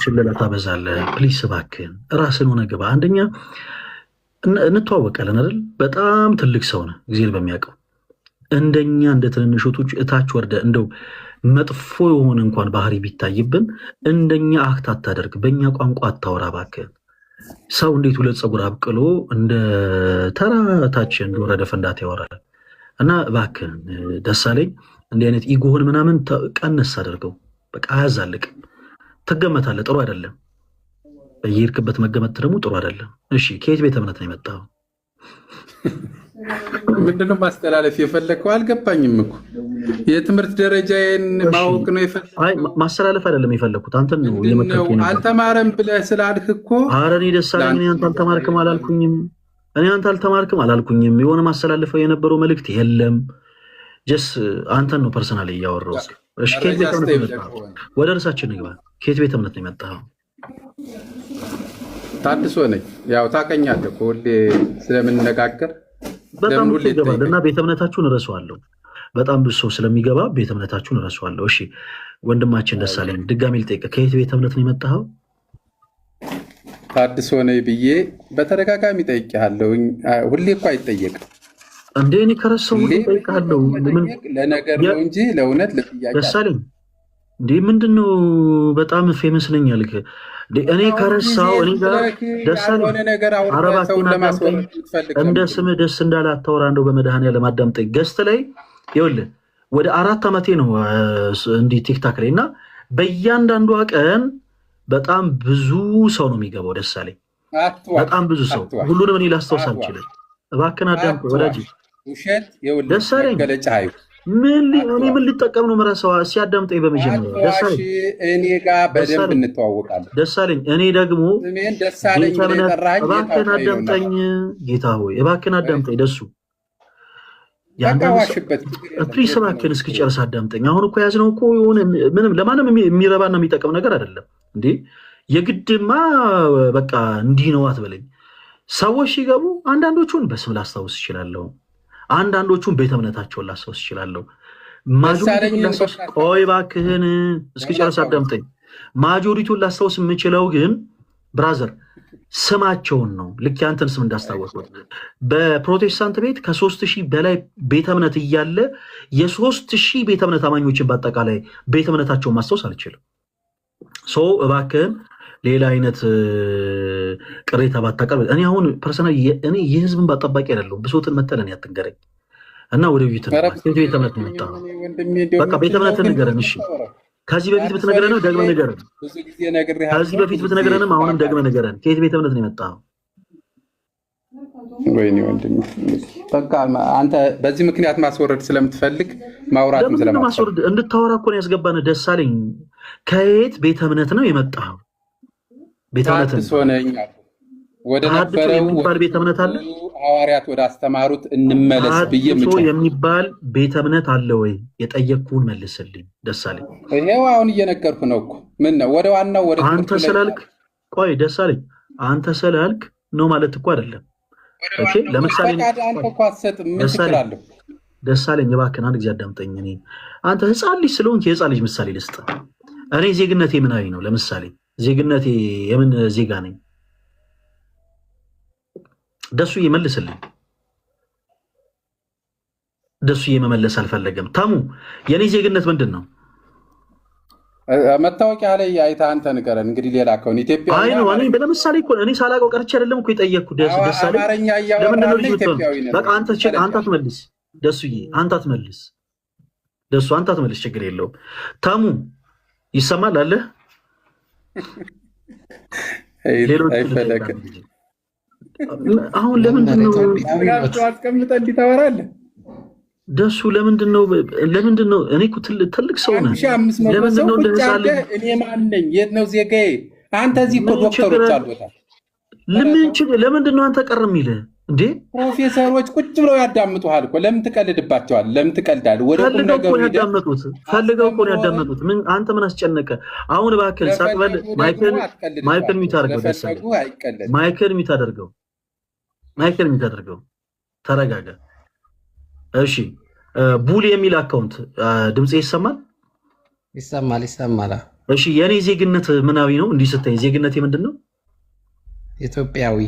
ሽለላ ታበዛለህ። ፕሊስ እባክህን ራስን ሆነ ግባ። አንደኛ እንተዋወቃለን አይደል? በጣም ትልቅ ሰው ነህ እግዚአብሔር በሚያውቀው። እንደኛ እንደ ትንንሾቶች እታች ወርደ እንደው መጥፎ የሆነ እንኳን ባህሪ ቢታይብን እንደኛ አክት አታደርግ። በእኛ ቋንቋ አታወራ እባክህን። ሰው እንዴት 2 ፀጉር አብቅሎ እንደ ተራታች እንደወረደ ፈንዳታ ያወራል? እና እባክህን ደሳለኝ እንዲህ አይነት ኢጎህን ምናምን ቀነስ አድርገው። በቃ አያዛልቅ። ትገመታለህ። ጥሩ አይደለም። በየሄድክበት መገመት ደግሞ ጥሩ አይደለም። እሺ ከየት ቤተ እምነት ነው የመጣው? ምንድነው ማስተላለፍ የፈለከው? አልገባኝም እኮ የትምህርት ደረጃዬን ማወቅ ነው የፈለከው? አይ ማስተላለፍ አይደለም የፈለኩት። አንተን ነው የመከርኩኝ። አልተማረም ብለህ ስላልክ እኮ ኧረ እኔ ደሳለኝ እኔ አንተ አልተማርክም አላልኩኝም። የሆነ ማስተላለፈው የነበረው መልእክት የለም። ጀስ አንተን ነው ፐርሰናሊ እያወራሁ። እሺ ከየት ቤተ እምነት ነው የመጣው? ወደ እርሳችን ንግባ። ከየት ቤተ እምነት ነው የመጣው? ታድሶ ነኝ። ያው ታውቀኛለህ እኮ ሁሌ ስለምንነጋገር በጣም ብዙ ይገባል እና ቤተ እምነታችሁን እረሳዋለሁ። በጣም ብዙ ሰው ስለሚገባ ቤተ እምነታችሁን እረሳዋለሁ። እሺ ወንድማችን ደሳለኝ ድጋሚ ልጠይቅህ፣ ከየት ቤተ እምነት ነው የመጣኸው? ታድሶ ነኝ ብዬ በተደጋጋሚ ጠይቄሃለሁ። ሁሌ እኮ አይጠየቅም እንዴ? እኔ ከረሳሁ እጠይቅሃለሁ። ለነገር ነው እንጂ ለእውነት ለጥያቄ ደሳለኝ እንዴ ምንድነው? በጣም ፌመስ ነኝ አልክ። እኔ ከረሳው እኔ ጋር ደሳለኝ አረባችሁን አዳምጠኝ። እንደ ስምህ ደስ እንዳለ አታወራ። እንደው በመድኃኒዓለም አዳምጠኝ። ገስት ላይ ይኸውልህ ወደ 4 ዓመቴ ነው እንዲህ ቲክታክ ላይ እና በእያንዳንዷ ቀን በጣም ብዙ ሰው ነው የሚገባው። ደሳለኝ በጣም ብዙ ሰው። ሁሉንም እኔ ላስታውስ አልችልም። እባክህን አዳምጥ ወዳጅ ደሳለኝ። እኔ ምን ሊጠቀም ነው መረሰዋ? ሲያዳምጠኝ በመጀመሪያ ደሳለኝ እኔ ጋር በደንብ እንተዋወቃለን። ደሳለኝ እኔ ደግሞ እባክህን አዳምጠኝ። ጌታ ሆይ እባክህን አዳምጠኝ። ደሱ ፕሊስ እባክህን እስክጨርስ አዳምጠኝ። አሁን እኮ ያዝነው እኮ የሆነ ምንም ለማንም የሚረባና የሚጠቅም ነገር አይደለም እንዴ። የግድማ በቃ እንዲህ ነው አትበለኝ። ሰዎች ሲገቡ አንዳንዶቹን በስም ላስታውስ ይችላለሁ፣ አንዳንዶቹን ቤተ እምነታቸውን ላስታውስ ይችላለሁ። ቆይ እባክህን እስክጨርስ አዳምጠኝ። ማጆሪቱን ላስታውስ የምችለው ግን ብራዘር ስማቸውን ነው። ልክ ያንተን ስም እንዳስታወስኩት በፕሮቴስታንት ቤት ከ3000 በላይ ቤተ እምነት እያለ የ3000 ቤተ እምነት አማኞችን በአጠቃላይ ቤተ እምነታቸውን ማስታወስ አልችልም። እባክህን ሌላ አይነት ቅሬታ ባታቀርብ። እኔ አሁን ፐርሰናል እኔ የህዝብን ባጠባቂ አይደለሁም። ብሶትን መተለን ያትንገረኝ እና ወደ ቤተ እምነት ነው የመጣው። በቃ ቤተ እምነት ንገረን። እሺ ከዚህ በፊት ብትነግረንም ደግመህ ንገረን። ከዚህ በፊት ብትነግረንም አሁንም ደግመህ ንገረን። ከየት ቤተ እምነት ነው የመጣው? ወይኔ ወንድሜ በቃ አንተ በዚህ ምክንያት ማስወረድ ስለምትፈልግ ማውራትም ስለማስወረድ እንድታወራ እኮ ነው ያስገባን። ደሳለኝ ከየት ቤተ እምነት ነው የመጣው? ቤተ እምነት ወደ ነበረው የሚባል ቤተ እምነት አለ? ሐዋርያት ወደ አስተማሩት እንመለስ ብዬ የሚባል ቤተ እምነት አለ ወይ? የጠየቅኩህን መልስልኝ ደሳለኝ። ይሄው አሁን እየነገርኩ ነው እኮ። ምን ነው ወደ ዋናው ወደ አንተ ስላልክ ቆይ ደሳለኝ፣ አንተ ስላልክ ነው ማለት እኮ አይደለም። ኦኬ ለምሳሌ አንተ እኮ አትሰጥም። ምን ችግር አለው? ደሳለኝ እባክህን አንድ ጊዜ አዳምጠኝ። እኔ አንተ ህፃን ልጅ ስለሆንክ የህፃን ልጅ ምሳሌ ልስጥ። እኔ ዜግነቴ ምናዊ ነው? ለምሳሌ ዜግነቴ የምን ዜጋ ነኝ? ደሱዬ መልስልኝ። ደሱዬ መመለስ አልፈለገም። ታሙ የኔ ዜግነት ምንድን ነው? መታወቂያ ላይ አይታ አንተ ንገረን እንግዲህ። ሌላ ከሆነ ኢትዮጵያ አይ ነው። እኔ ለምሳሌ እኮ እኔ ሳላውቀው ቀርቼ አይደለም እኮ የጠየቅኩ። ደሳለኝ ለምንድን ነው ልጅ ምትሆን? በቃ አንተ አትመልስ ደሱዬ፣ አንተ አትመልስ ደሱ፣ አንተ አትመልስ። ችግር የለውም። ታሙ ይሰማል አለ ሌሎች አይፈለግም። አሁን ለምንድን ነው አስቀምጠህ እንዲህ ታወራለህ? ደሱ ለምንድን ነው? እኔ እኮ ትልቅ ሰው ነህ። ለምንድን ነው እንደ ህፃን ልጅ? እኔ ማን ነኝ? የት ነው ዜጋዬ? አንተ እዚህ እኮ ዶክተሮች አሉታል። ለምንድን ነው አንተ ቀር የሚልህ እንዴ? ፕሮፌሰሮች ቁጭ ብለው ያዳምጡሃል እኮ። ለምን ትቀልድባቸዋል? ለምን ትቀልዳለህ? ወደ ቁም ነገሩ ፈልገው እኮ ነው ያዳመጡት። ምን አንተ ምን አስጨነቀ? አሁን እባክህን ሳቅበል ማይክል ሚት አድርገው። ደሳለኝ ማይክል ሚት አድርገው። ተረጋጋ። እሺ ቡል የሚል አካውንት ድምፅ ይሰማል? ይሰማል። እሺ የኔ ዜግነት ምናዊ ነው? እንዲህ ስታይ ዜግነቴ ምንድን ነው? ኢትዮጵያዊ።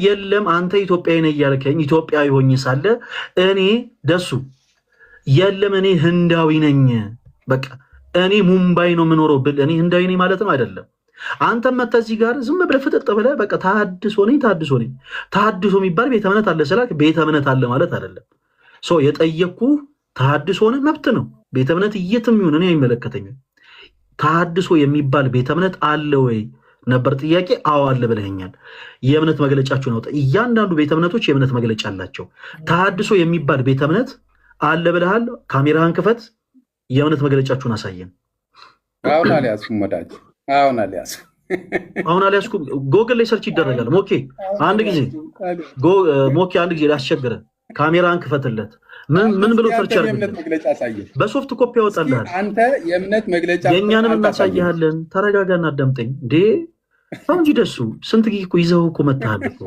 የለም አንተ ኢትዮጵያዊ ነህ እያልከኝ ኢትዮጵያዊ ሆኜ ሳለ እኔ ደሱ የለም እኔ ህንዳዊ ነኝ፣ በቃ እኔ ሙምባይ ነው የምኖረው ብል እኔ ህንዳዊ ነኝ ማለት ነው አይደለም። አንተም መተህ እዚህ ጋር ዝም ብለህ ፍጥጥ ብለህ በቃ ተሐድሶ ነኝ። ተሐድሶ የሚባል ቤተ እምነት አለ ስላልክ ቤተ እምነት አለ ማለት አይደለም። የጠየቅኩህ ተሐድሶ ነህ፣ መብት ነው። ቤተ እምነት የትም ይሁን እኔ አይመለከተኝም። ተሐድሶ የሚባል ቤተ እምነት አለ ወይ ነበር ጥያቄ። አዎ አለ ብለኸኛል። የእምነት መግለጫችሁን አውጣ። እያንዳንዱ ቤተ እምነቶች የእምነት መግለጫ አላቸው። ተሐድሶ የሚባል ቤተ እምነት አለ ብለሃል። ካሜራህን ክፈት፣ የእምነት መግለጫችሁን አሳየን። አሁን አልያዝኩም ወዳጅ፣ አሁን አልያዝኩም። ጎግል ላይ ሰርች ይደረጋል። ሞኬ አንድ ጊዜ ላስቸግረህ፣ ካሜራህን ክፈትለት። ምን ብሎ ሰርች ያደርግልህ? በሶፍት ኮፒ ያወጣልሃል። አንተ የእምነት መግለጫ የእኛንም እናሳይሃለን። ተረጋጋና አዳምጠኝ እንዴ እንጂ ደሱ ስንት ጊዜ እኮ ይዘው እኮ መታሃል እኮ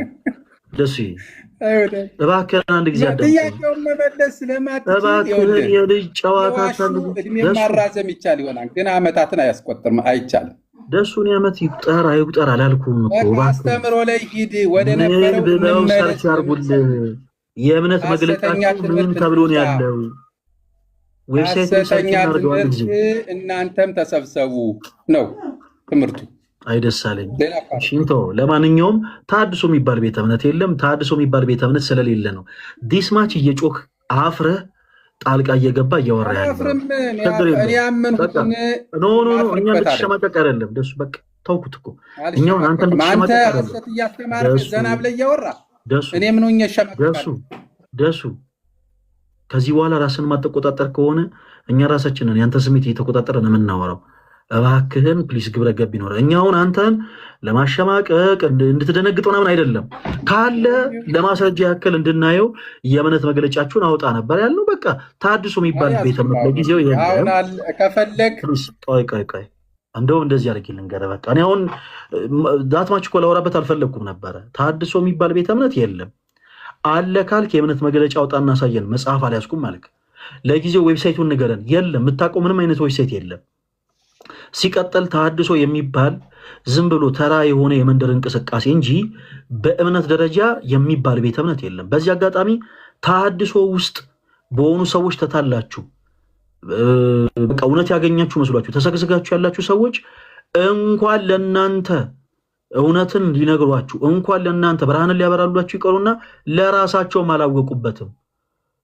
ደሱ። እባክህን አንድ ጊዜ አዳምጠኝ። እባክህን የልጅ ጨዋታ እድሜ ማራዘም ይቻል ይሆናል ግን ዓመታትን አያስቆጥርም፣ አይቻልም። ደሱን ዓመት ይቁጠር አይቁጠር አላልኩም እኮ። አስተምሮ ላይ ሂድ፣ ወደ ነበረው ብለው ሰርች ያርጉልህ። የእምነት መግለጫችሁ ምን ተብሎ ነው ያለው? ዌብሳይት እናንተም ተሰብሰቡ ነው ትምህርቱ። አይደሳለኝ ሽንቶ። ለማንኛውም ተሐድሶ የሚባል ቤተ እምነት የለም። ተሐድሶ የሚባል ቤተ እምነት ስለሌለ ነው ዲስማች እየጮክ አፍረህ ጣልቃ እየገባ እያወራ ያለው። እኛ ልትሸማቀቅ አይደለም ደሱ። በቃ ተውኩት እኮ እኛውን አንተ ልትሸማቀቅ አይደለም ደሱ። ከዚህ በኋላ ራስን ማተቆጣጠር ከሆነ እኛ ራሳችንን ያንተ ስሜት እየተቆጣጠረን የምናወራው። እባክህን ፕሊስ ግብረ ገብ ይኖረ። እኛውን አንተን ለማሸማቀቅ እንድትደነግጥ ምናምን አይደለም። ካለ ለማስረጃ ያክል እንድናየው የእምነት መግለጫችሁን አውጣ ነበር ያልነው። በቃ ተሐድሶ የሚባል ቤተ እምነት ለጊዜው ከፈለግ ቆይ እንደውም እንደዚህ አድርጌ ልንገርህ። በቃ እኔ አሁን ዳትማች እኮ ላወራበት አልፈለግኩም ነበረ። ተሐድሶ የሚባል ቤተ እምነት የለም። አለ ካልክ የእምነት መግለጫ አውጣ እናሳየን። መጽሐፍ አልያዝኩም ማለት ለጊዜው ዌብሳይቱን ንገረን። የለም የምታውቀው ምንም አይነት ዌብሳይት የለም። ሲቀጥል ተሐድሶ የሚባል ዝም ብሎ ተራ የሆነ የመንደር እንቅስቃሴ እንጂ በእምነት ደረጃ የሚባል ቤተ እምነት የለም። በዚህ አጋጣሚ ተሐድሶ ውስጥ በሆኑ ሰዎች ተታላችሁ በቃ እውነት ያገኛችሁ መስሏችሁ ተሰግስጋችሁ ያላችሁ ሰዎች እንኳን ለእናንተ እውነትን ሊነግሯችሁ እንኳን ለእናንተ ብርሃንን ሊያበራሏችሁ ይቀሩና ለራሳቸውም አላወቁበትም።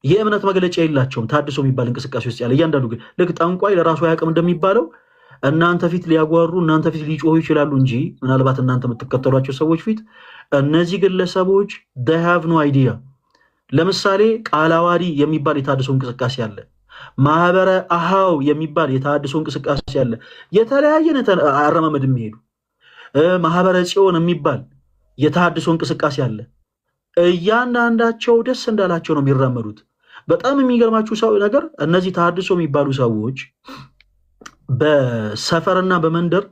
የእምነት መግለጫ የላቸውም። ተሐድሶ የሚባል እንቅስቃሴ ውስጥ ያለ እያንዳንዱ ግን ልክ ጠንቋይ ለራሱ አያውቅም እንደሚባለው እናንተ ፊት ሊያጓሩ እናንተ ፊት ሊጮሁ ይችላሉ እንጂ ምናልባት እናንተ የምትከተሏቸው ሰዎች ፊት እነዚህ ግለሰቦች they have no idea። ለምሳሌ ቃላዋዲ የሚባል የተሐድሶ እንቅስቃሴ አለ። ማህበረ አሃው የሚባል የተሐድሶ እንቅስቃሴ አለ። የተለያየ አረማመድ የሚሄዱ ማህበረ ጽዮን የሚባል የተሐድሶ እንቅስቃሴ አለ። እያንዳንዳቸው ደስ እንዳላቸው ነው የሚራመዱት። በጣም የሚገርማችሁ ሰው ነገር እነዚህ ተሐድሶ የሚባሉ ሰዎች በሰፈርና በመንደር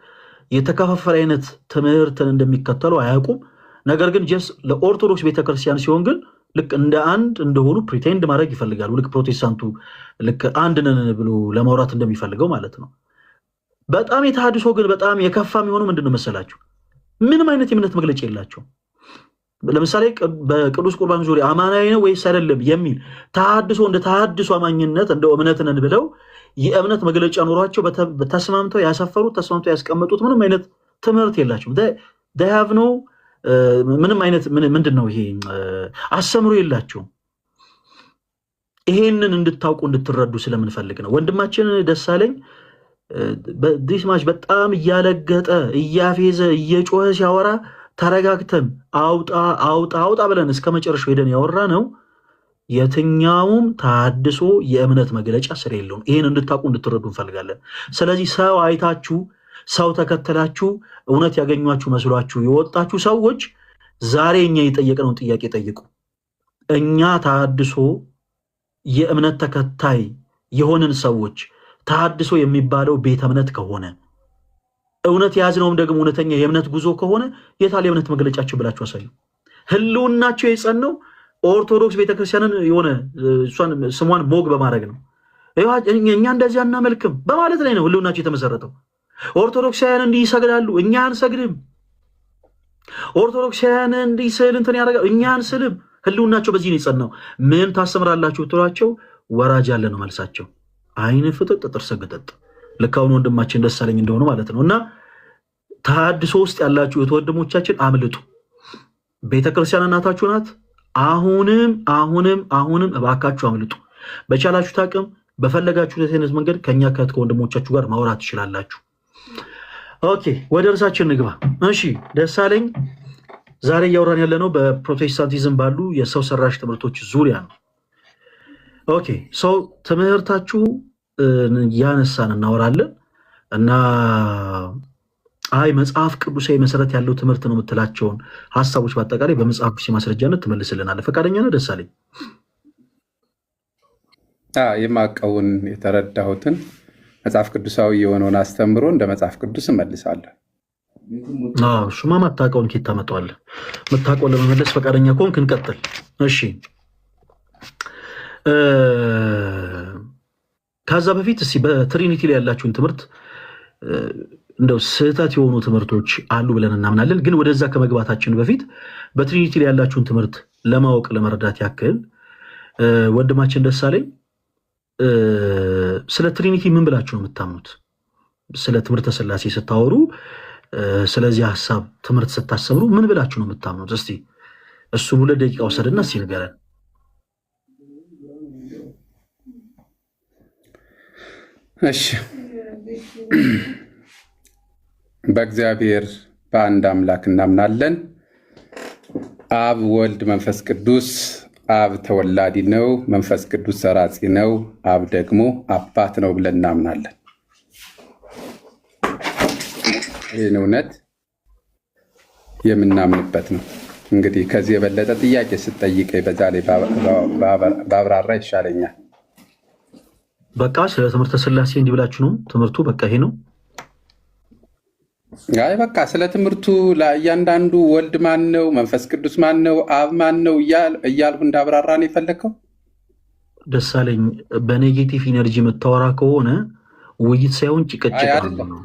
የተከፋፈለ አይነት ትምህርትን እንደሚከተሉ አያውቁም። ነገር ግን ጀስ ለኦርቶዶክስ ቤተክርስቲያን ሲሆን ግን ልክ እንደ አንድ እንደሆኑ ፕሪቴንድ ማድረግ ይፈልጋሉ። ልክ ፕሮቴስታንቱ ልክ አንድ ነን ብሎ ለማውራት እንደሚፈልገው ማለት ነው። በጣም የተሐድሶ ግን በጣም የከፋ የሚሆኑ ምንድነው መሰላችሁ? ምንም አይነት የእምነት መግለጫ የላቸው። ለምሳሌ በቅዱስ ቁርባን ዙሪያ አማናዊ ነው ወይስ አይደለም የሚል ተሐድሶ እንደ ተሐድሶ አማኝነት እንደ እምነት ነን ብለው የእምነት መግለጫ ኖሯቸው ተስማምተው ያሰፈሩት ተስማምተው ያስቀመጡት ምንም አይነት ትምህርት የላቸውም። they have no ምንም አይነት ምንድነው ይሄ አስተምሮ የላቸውም። ይሄንን እንድታውቁ እንድትረዱ ስለምንፈልግ ነው። ወንድማችን ደሳለኝ ዲስማች በጣም እያለገጠ እያፌዘ እየጮኸ ሲያወራ ተረጋግተን አውጣ ብለን እስከ መጨረሻው ሄደን ያወራ ነው። የትኛውም ተሐድሶ የእምነት መግለጫ ስለሌለው ይሄን እንድታውቁ እንድትረዱ እንፈልጋለን። ስለዚህ ሰው አይታችሁ ሰው ተከተላችሁ እውነት ያገኟችሁ መስሏችሁ የወጣችሁ ሰዎች ዛሬ እኛ የጠየቅነውን ጥያቄ ጠይቁ። እኛ ተሐድሶ የእምነት ተከታይ የሆንን ሰዎች ተሐድሶ የሚባለው ቤተ እምነት ከሆነ እውነት የያዝነውም ደግሞ እውነተኛ የእምነት ጉዞ ከሆነ የታለ የእምነት መግለጫቸው ብላችሁ አሳዩ። ህልውናቸው የጸናው ኦርቶዶክስ ቤተክርስቲያንን የሆነ ስሟን ሞግ በማድረግ ነው። እኛ እንደዚህ አናመልክም በማለት ላይ ነው ህልውናቸው የተመሰረተው። ኦርቶዶክሳውያን እንዲህ ይሰግዳሉ፣ እኛ አንሰግድም። ኦርቶዶክሳውያን እንዲህ ስዕል እንትን ያደርጋሉ፣ እኛ አንስልም። ህልውናቸው በዚህ ነው የጸናው። ምን ታስተምራላችሁ ብትሏቸው ወራጅ ያለ ነው መልሳቸው። አይን ፍጥጥ ጥርስ ግጥጥ። ልክ አሁን ወንድማችን ደሳለኝ እንደሆነ ማለት ነው። እና ተሐድሶ ውስጥ ያላችሁ ወንድሞቻችን አምልጡ። ቤተክርስቲያን እናታችሁ ናት። አሁንም እባካችሁ አምልጡ። በቻላችሁት አቅም በፈለጋችሁት አይነት መንገድ ከኛ ከወንድሞቻችሁ ጋር ማውራት ትችላላችሁ። ኦኬ፣ ወደ እርሳችን ንግባ። እሺ ደሳለኝ፣ ዛሬ እያወራን ያለነው በፕሮቴስታንቲዝም ባሉ የሰው ሰራሽ ትምህርቶች ዙሪያ ነው። ኦኬ፣ ሰው ትምህርታችሁ ያነሳን እናወራለን እና መጽሐፍ ቅዱሳዊ መሰረት ያለው ትምህርት ነው የምትላቸውን ሀሳቦች በአጠቃላይ በመጽሐፍ ቅዱስ ማስረጃነት ትመልስልናለህ። ፈቃደኛ ነህ ደሳለኝ? የማቀውን የተረዳሁትን መጽሐፍ ቅዱሳዊ የሆነውን አስተምሮ እንደ መጽሐፍ ቅዱስ እመልሳለሁ። እሱማ ማታውቀውን ኬት ታመጣዋለህ? የምታውቀውን ለመመለስ ፈቃደኛ ከሆንክ እንቀጥል። እሺ፣ ከዛ በፊት እስኪ በትሪኒቲ ላይ ያላችሁን ትምህርት እንደው ስህተት የሆኑ ትምህርቶች አሉ ብለን እናምናለን። ግን ወደዛ ከመግባታችን በፊት በትሪኒቲ ላይ ያላችሁን ትምህርት ለማወቅ ለመረዳት ያክል ወንድማችን ደሳለኝ ስለ ትሪኒቲ ምን ብላችሁ ነው የምታምኑት? ስለ ትምህርተ ሥላሴ ስታወሩ፣ ስለዚህ ሀሳብ ትምህርት ስታሰብሩ ምን ብላችሁ ነው የምታምኑት? እስቲ እሱን 2 ደቂቃ ወሰድና እስቲ ንገረን። እሺ፣ በእግዚአብሔር በአንድ አምላክ እናምናለን። አብ፣ ወልድ፣ መንፈስ ቅዱስ። አብ ተወላዲ ነው፣ መንፈስ ቅዱስ ሰራጺ ነው፣ አብ ደግሞ አባት ነው ብለን እናምናለን። ይህን እውነት የምናምንበት ነው። እንግዲህ ከዚህ የበለጠ ጥያቄ ስትጠይቀኝ በዛ ላይ ባብራራ ይሻለኛል። በቃ ስለ ትምህርተ ሥላሴ እንዲህ ብላችሁ ነው ትምህርቱ? በቃ ይሄ ነው። በቃ ስለ ትምህርቱ ለእያንዳንዱ ወልድ ማን ነው፣ መንፈስ ቅዱስ ማን ነው፣ አብ ማን ነው እያልሁ እንዳብራራ ነው የፈለግከው? ደሳለኝ፣ በኔጌቲቭ ኢነርጂ የምታወራ ከሆነ ውይይት ሳይሆን ጭቅጭቅ ነው።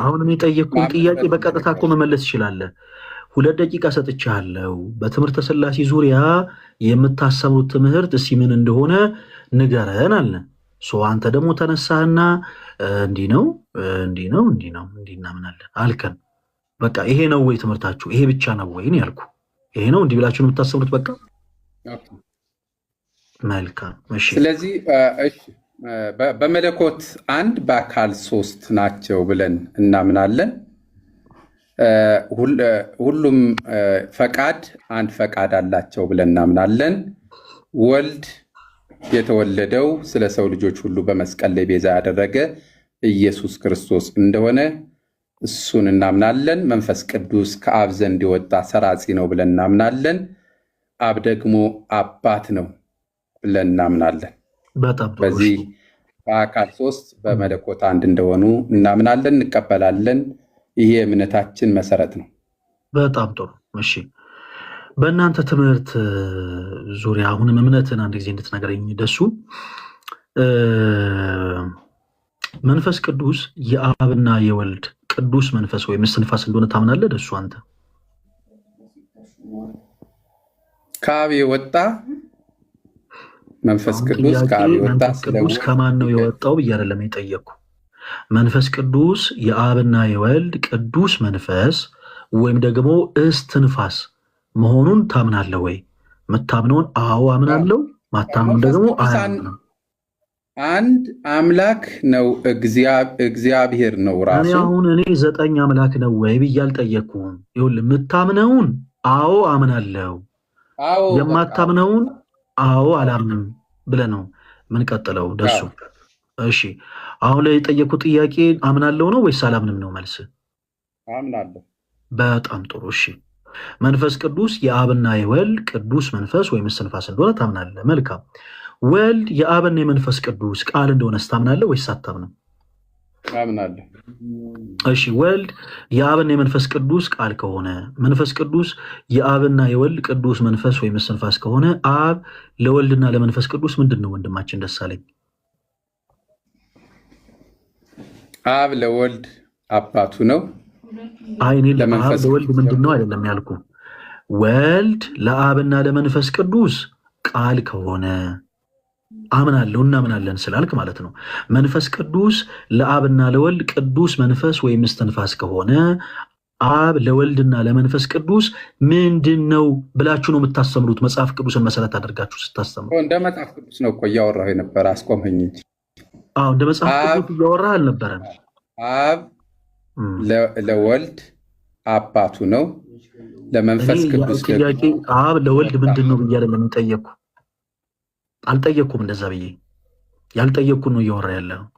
አሁን የጠየቅኩን ጥያቄ በቀጥታ እኮ መመለስ ትችላለህ። 2 ደቂቃ ሰጥቻለሁ። በትምህርተ ሥላሴ ዙሪያ የምታሰሙት ትምህርት እስኪ ምን እንደሆነ ንገረን አለ። አንተ ደግሞ ተነሳህና እንዲህ ነው እናምናለን አልከን። በቃ ይሄ ነው ወይ ትምህርታችሁ? ይሄ ብቻ ነው ወይ ነው ያልኩ። ይሄ ነው እንዲህ ብላችሁ ነው የምታሰሙት? በቃ መልካም። እሺ፣ ስለዚህ በመለኮት አንድ በአካል 3 ናቸው ብለን እናምናለን። ሁሉም ፈቃድ አንድ ፈቃድ አላቸው ብለን እናምናለን። ወልድ የተወለደው ስለ ሰው ልጆች ሁሉ በመስቀል ላይ ቤዛ ያደረገ ኢየሱስ ክርስቶስ እንደሆነ እሱን እናምናለን። መንፈስ ቅዱስ ከአብ ዘንድ የወጣ ሰራጺ ነው ብለን እናምናለን። አብ ደግሞ አባት ነው ብለን እናምናለን። በዚህ በአካል ሶስት በመለኮት አንድ እንደሆኑ እናምናለን፣ እንቀበላለን። ይሄ የእምነታችን መሰረት ነው። በጣም ጥሩ። እሺ፣ በእናንተ ትምህርት ዙሪያ አሁንም እምነትን አንድ ጊዜ እንድትነግረኝ ደሱ። መንፈስ ቅዱስ የአብና የወልድ ቅዱስ መንፈስ ወይም እስትንፋስ እንደሆነ ታምናለህ ደሱ? አንተ ከአብ የወጣ መንፈስ ቅዱስ ከአብ የወጣ ቅዱስ ከማን ነው የወጣው ብዬ አይደለም የጠየቅኩ። መንፈስ ቅዱስ የአብና የወልድ ቅዱስ መንፈስ ወይም ደግሞ እስትንፋስ መሆኑን ታምናለህ ወይ? የምታምነውን አዎ አምናለሁ፣ ማታምነውን ደግሞ አያምንም። አንድ አምላክ ነው፣ እግዚአብሔር ነው ራሱ። አሁን እኔ 9 አምላክ ነው ወይ ብዬ አልጠየቅኩም። ይኸውልህ የምታምነውን አዎ አምናለሁ፣ የማታምነውን አዎ አላምንም ብለህ ነው የምንቀጥለው ደሱ። እሺ አሁን ላይ የጠየኩት ጥያቄ አምናለሁ ነው ወይስ አላምንም ነው? መልስ አምናለሁ። በጣም ጥሩ። እሺ መንፈስ ቅዱስ የአብና የወልድ ቅዱስ መንፈስ ወይም እስትንፋስ እንደሆነ ታምናለህ። መልካም። ወልድ የአብና የመንፈስ ቅዱስ ቃል እንደሆነ ታምናለህ ወይስ አታምንም? አምናለሁ። እሺ ወልድ የአብና የመንፈስ ቅዱስ ቃል ከሆነ መንፈስ ቅዱስ የአብና የወልድ ቅዱስ መንፈስ ወይም እስትንፋስ ከሆነ አብ ለወልድና ለመንፈስ ቅዱስ ምንድን ነው? ወንድማችን ደሳለኝ አብ ለወልድ አባቱ ነው። አይ እኔ ለአብ ለወልድ ምንድን ነው አይደለም ያልኩ። ወልድ ለአብና ለመንፈስ ቅዱስ ቃል ከሆነ አምናለሁ እናምናለን ስላልክ ማለት ነው። መንፈስ ቅዱስ ለአብና ለወልድ ቅዱስ መንፈስ ወይም እስትንፋስ ከሆነ አብ ለወልድና ለመንፈስ ቅዱስ ምንድን ነው ብላችሁ ነው የምታስተምሩት? መጽሐፍ ቅዱስን መሰረት አድርጋችሁ ስታስተምሩ እንደ መጽሐፍ ቅዱስ ነው እኮ እያወራሁ የነበረ። አስቆመኝ እንጂ እንደ መጽሐፍ ቅዱስ እያወራህ አልነበረም። አብ ለወልድ አባቱ ነው፣ ለመንፈስ ቅዱስ ጥያቄ አብ ለወልድ ምንድን ነው ብዬ አይደለም የጠየቅኩ። አልጠየቅኩም። እንደዛ ብዬ ያልጠየቅኩ ነው እያወራ ያለ ነው።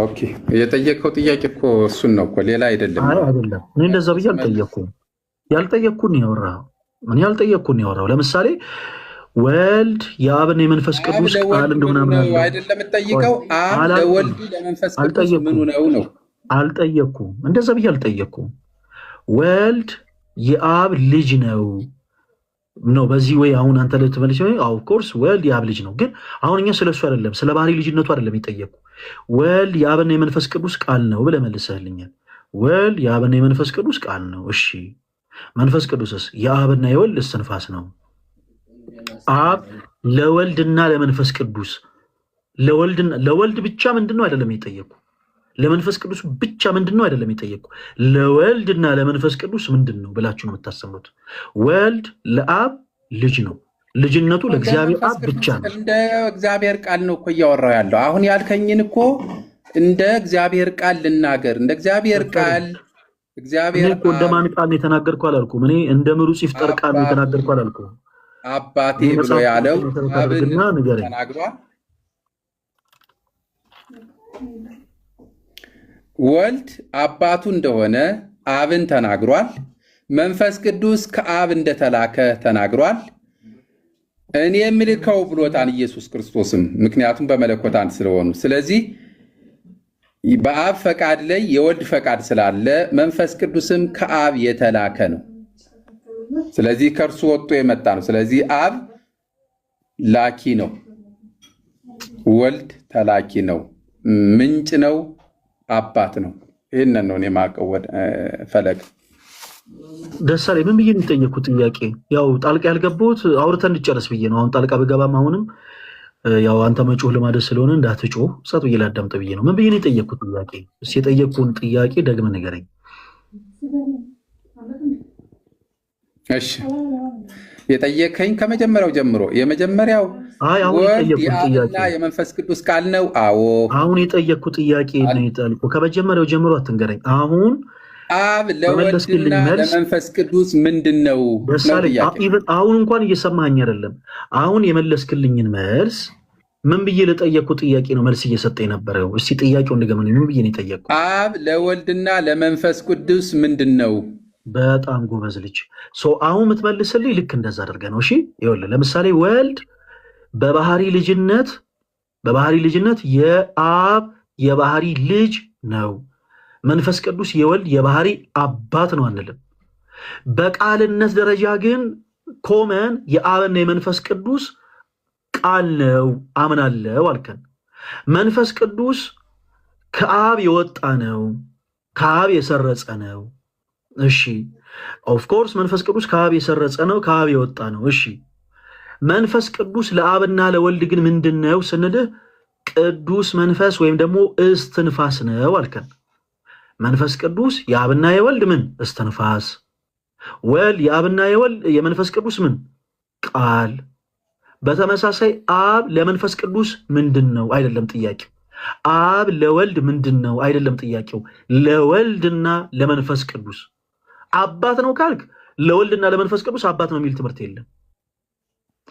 ኦኬ የጠየቀው ጥያቄ እኮ እሱን ነው እኮ ሌላ አይደለም። አይደለም እኔ እንደዛ ብዬ አልጠየቅኩም። ያልጠየቅኩን ያወራው ምን ያልጠየቅኩን ያወራው። ለምሳሌ ወልድ የአብና የመንፈስ ቅዱስ ቃል እንደሆነ አይደለም የምጠይቀው። አብ ለወልድ ለመንፈስ ቅዱስ ምኑ ነው? አልጠየቅኩም። እንደዛ ብዬ አልጠየቅኩም። ወልድ የአብ ልጅ ነው ነው በዚህ ወይ አሁን አንተ ልትመልስ ነው። ኦፍ ኮርስ ወልድ የአብ ልጅ ነው፣ ግን አሁን እኛ ስለሱ አይደለም ስለ ባህሪ ልጅነቱ አይደለም የጠየቁ። ወልድ የአብና የመንፈስ ቅዱስ ቃል ነው ብለህ መልሰህልኛል። ወልድ የአብና የመንፈስ ቅዱስ ቃል ነው። እሺ መንፈስ ቅዱስስ የአብና የወልድ እስትንፋስ ነው። አብ ለወልድና ለመንፈስ ቅዱስ ለወልድ ብቻ ምንድን ነው አይደለም የጠየቁ። ለመንፈስ ቅዱስ ብቻ ምንድን ነው አይደለም የጠየቁ። ለወልድና ለመንፈስ ቅዱስ ምንድን ነው ብላችሁ ነው የምታስተምሩት። ወልድ ለአብ ልጅ ነው፣ ልጅነቱ ለእግዚአብሔር አብ ብቻ ነው። እንደ እግዚአብሔር ቃል ነው እኮ እያወራው ያለው። አሁን ያልከኝን እኮ እንደ እግዚአብሔር ቃል ልናገር። እንደ እግዚአብሔር ቃል እግዚአብሔር እኮ እንደማን ቃል ነው የተናገርኩ አላልኩም። እኔ እንደ ምሩጽ ይፍጠር ቃል ነው የተናገርኩ አላልኩም። አባቴ ብሎ ያለው አብን ተናግሯል። ወልድ አባቱ እንደሆነ አብን ተናግሯል። መንፈስ ቅዱስ ከአብ እንደተላከ ተናግሯል። እኔ የምልከው ብሎታን ኢየሱስ ክርስቶስም፣ ምክንያቱም በመለኮት አንድ ስለሆኑ። ስለዚህ በአብ ፈቃድ ላይ የወልድ ፈቃድ ስላለ መንፈስ ቅዱስም ከአብ የተላከ ነው። ስለዚህ ከእርሱ ወጥቶ የመጣ ነው። ስለዚህ አብ ላኪ ነው፣ ወልድ ተላኪ ነው፣ ምንጭ ነው፣ አባት ነው። ይህንን ነው የማውቀው። ፈለግ ደሳሌ ምን ብዬ የሚጠየኩት ጥያቄ ያው ጣልቃ ያልገባሁት አውርተን እንጨረስ ብዬ ነው። አሁን ጣልቃ ብገባም አሁንም ያው አንተ መጮህ ልማደስ ስለሆነ እንዳትጮህ ጸጥ ብዬ ላዳምጥ ብዬ ነው። ምን ብዬ ነው የጠየኩት ጥያቄ? እስኪ የጠየኩን ጥያቄ ደግመህ ንገረኝ። እሺ የጠየከኝ ከመጀመሪያው ጀምሮ የመጀመሪያው ወልድ የአብና የመንፈስ ቅዱስ ቃል ነው። አዎ አሁን የጠየኩት ጥያቄ ነው የጠልኩ። ከመጀመሪያው ጀምሮ አትንገረኝ። አሁን አብ ለወልድና ለመንፈስ ቅዱስ ምንድን ነው? አሁን እንኳን እየሰማኸኝ አይደለም። አሁን የመለስክልኝን መልስ ምን ብዬ ለጠየቅኩት ጥያቄ ነው መልስ እየሰጠ የነበረው? እስቲ ጥያቄውን እንደገመን ምን ብዬ ነው የጠየቅኩት? አብ ለወልድና ለመንፈስ ቅዱስ ምንድን ነው? በጣም ጎበዝ ልጅ። አሁን የምትመልስልኝ ልክ እንደዛ አድርገህ ነው። እሺ ይኸውልህ፣ ለምሳሌ ወልድ በባህሪ ልጅነት የአብ የባህሪ ልጅ ነው። መንፈስ ቅዱስ የወልድ የባህሪ አባት ነው አንልም። በቃልነት ደረጃ ግን ኮመን የአብና የመንፈስ ቅዱስ ቃል ነው አምናለው አልከን። መንፈስ ቅዱስ ከአብ የወጣ ነው፣ ከአብ የሰረጸ ነው። እሺ ኦፍኮርስ መንፈስ ቅዱስ ከአብ የሰረጸ ነው፣ ከአብ የወጣ ነው። እሺ መንፈስ ቅዱስ ለአብና ለወልድ ግን ምንድን ነው ስንልህ ቅዱስ መንፈስ ወይም ደግሞ እስትንፋስ ነው አልከን። መንፈስ ቅዱስ የአብና የወልድ ምን እስትንፋስ፣ ወልድ የአብና የወልድ የመንፈስ ቅዱስ ምን ቃል። በተመሳሳይ አብ ለመንፈስ ቅዱስ ምንድን ነው አይደለም ጥያቄው። አብ ለወልድ ምንድን ነው አይደለም ጥያቄው። ለወልድና ለመንፈስ ቅዱስ አባት ነው ካልክ ለወልድና ለመንፈስ ቅዱስ አባት ነው የሚል ትምህርት የለም።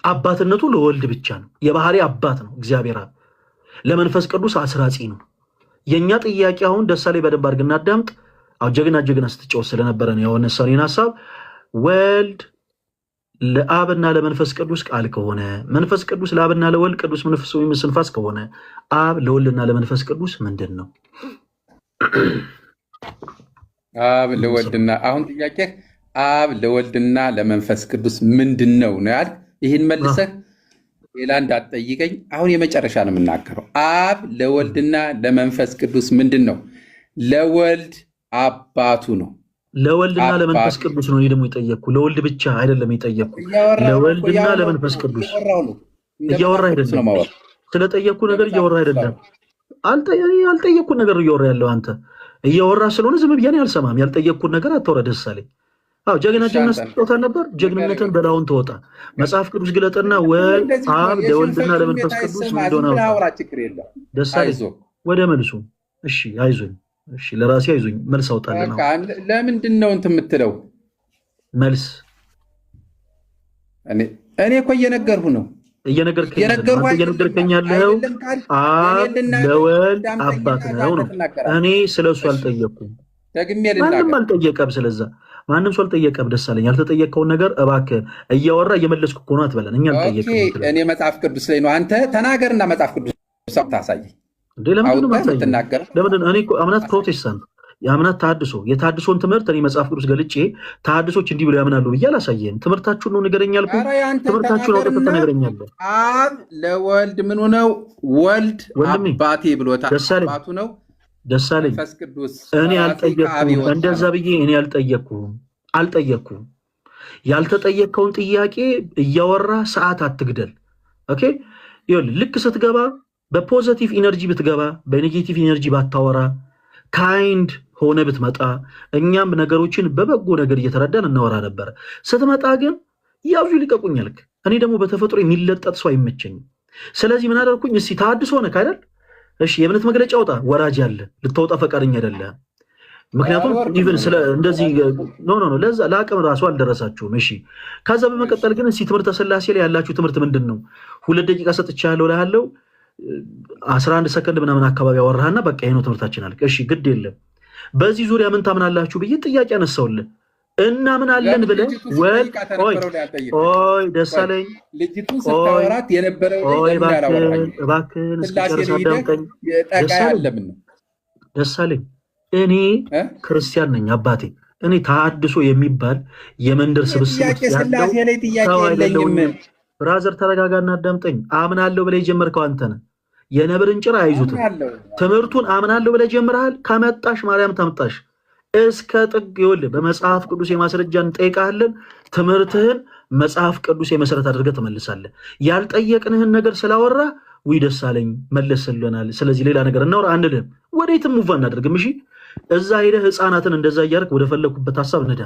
አባትነቱ ለወልድ ብቻ ነው። የባህሪ አባት ነው እግዚአብሔር አብ። ለመንፈስ ቅዱስ አስራጺ ነው። የእኛ ጥያቄ አሁን ደሳሌ በደንብ አድርግና አዳምጥ። ጀግና ስትጫወት ስለነበረ ነው ያወነሳኔን ሀሳብ። ወልድ ለአብና ለመንፈስ ቅዱስ ቃል ከሆነ፣ መንፈስ ቅዱስ ለአብና ለወልድ ቅዱስ መንፈስ ወይም እስትንፋስ ከሆነ አብ ለወልድና ለመንፈስ ቅዱስ ምንድን ነው? አብ ለወልድና አሁን ጥያቄ አብ ለወልድና ለመንፈስ ቅዱስ ምንድን ነው ነው ያል። ይህን መልሰህ ሌላ እንዳትጠይቀኝ። አሁን የመጨረሻ ነው የምናገረው። አብ ለወልድና ለመንፈስ ቅዱስ ምንድን ነው? ለወልድ አባቱ ነው። ለወልድና ለመንፈስ ቅዱስ ነው። እኔ ደግሞ የጠየቅኩ ለወልድ ብቻ አይደለም የጠየቅኩ፣ ለወልድና ለመንፈስ ቅዱስ እያወራ አይደለም። ስለጠየቅኩ ነገር እያወራ አይደለም። አልጠየቅኩን ነገር እያወራ ያለው አንተ እያወራ ስለሆነ ዝም ብያኔ አልሰማም። ያልጠየቅኩን ነገር አታወራ። ደስ አለኝ። ጀግና ስትወጣ ነበር። ጀግንነትን በላውን ተወጣ። መጽሐፍ ቅዱስ ግለጥና ወልድ አብ ለወልድና ለመንፈስ ቅዱስ ምን እንደሆነ ደስ አለኝ። ወደ መልሱ እሺ፣ አይዞኝ። እሺ ለራሴ አይዞኝ፣ መልስ አውጣልኝ። ለምንድን ነው እንትን የምትለው? መልስ እኔ እኮ እየነገርሁ ነው። እየነገርከኝ ያለው አብ ለወልድ አባት ነው ነው። እኔ ስለሱ አልጠየቅኩም። ማንም አልጠየቀም። ስለዛ ማንም ሰው አልጠየቀም። ደስ አለኝ። ያልተጠየቀውን ነገር እባክህ እያወራ እየመለስኩ እኮ ነው አትበለን። እኛ አልጠየቅም። እኔ መጽሐፍ ቅዱስ ላይ ነው። አንተ ተናገርና መጽሐፍ ቅዱስ ታሳይ። ለምንድን እኔ እምነት ፕሮቴስታንት የእምነት ተሐድሶ የታድሶን ትምህርት እኔ መጽሐፍ ቅዱስ ገልጬ ተሐድሶች እንዲህ ብሎ ያምናሉ ብዬ አላሳየህም። ትምህርታችሁን ነው ንገረኝ ያልኩህ። ትምህርታችሁን አውጥተህ ትነግረኛለህ። አብ ለወልድ ምኑ ነው? ወልድ አባቴ ብሎታል። አባቱ ነው። ደስ አለኝ። እኔ አልጠየቅኩም። እንደዛ ብዬ እኔ አልጠየቅኩም። ያልተጠየቅከውን ጥያቄ እያወራ ሰዓት አትግደል። ኦኬ ይኸውልህ፣ ልክ ስትገባ በፖዘቲቭ ኢነርጂ ብትገባ፣ በኔጌቲቭ ኢነርጂ ባታወራ፣ ካይንድ ሆነ ብትመጣ እኛም ነገሮችን በበጎ ነገር እየተረዳን እናወራ ነበር። ስትመጣ ግን ያዙ ይልቀቁኝ አልክ። እኔ ደግሞ በተፈጥሮ የሚለጠጥ ሰው አይመቸኝም። ስለዚህ ምን አደረኩኝ? እስኪ ተሐድሶ ነህ አይደል? እሺ የእምነት መግለጫ አውጣ። ወራጅ አለ፣ ልታወጣ ፈቃደኛ አይደለም። ምክንያቱም ኢቭን ስለ እንደዚህ ኖ ለዛ ለአቅም ራሱ አልደረሳችሁም። እሺ ከዛ በመቀጠል ግን እስኪ ትምህርተ ሥላሴ ላይ ያላችሁ ትምህርት ምንድን ነው? 2 ደቂቃ ሰጥቻለሁ ላይ ያለው 11 ሰከንድ ምናምን አካባቢ አወራህና በቃ ይሄ ነው ትምህርታችን አልክ። እሺ ግድ የለም በዚህ ዙሪያ ምን ታምናላችሁ ብዬ ጥያቄ አነሳውልህ። እናምናለን ብለህ ኦይ ደሳለኝ እባክህን እስኪጨርስ አዳምጠኝ። ደሳለኝ እኔ ክርስቲያን ነኝ አባቴ። እኔ ተሐድሶ የሚባል የመንደር ስብስብ ያለው ሰው አይደለሁም። ብራዘር ተረጋጋና አዳምጠኝ። አምናለሁ ብለህ የጀመርከው አንተ ነህ። የነብርን ጭራ አይዙትም። ትምህርቱን አምናለሁ ብለህ ጀምረሃል። ከመጣሽ ማርያም ታምጣሽ እስከ ጥግ ይኸውልህ፣ በመጽሐፍ ቅዱስ የማስረጃን እንጠይቃለን። ትምህርትህን መጽሐፍ ቅዱስ የመሰረት አድርገህ ትመልሳለህ። ያልጠየቅንህን ነገር ስላወራ ውይ ደስ አለኝ መለስልናል፣ ስለዚህ ሌላ ነገር እናወራ አንልህም። ወዴትም ሙቭ አናደርግም። እሺ እዛ ሄደህ ህፃናትን እንደዛ እያደረክ ወደ ፈለግኩበት ሀሳብ ንዳ።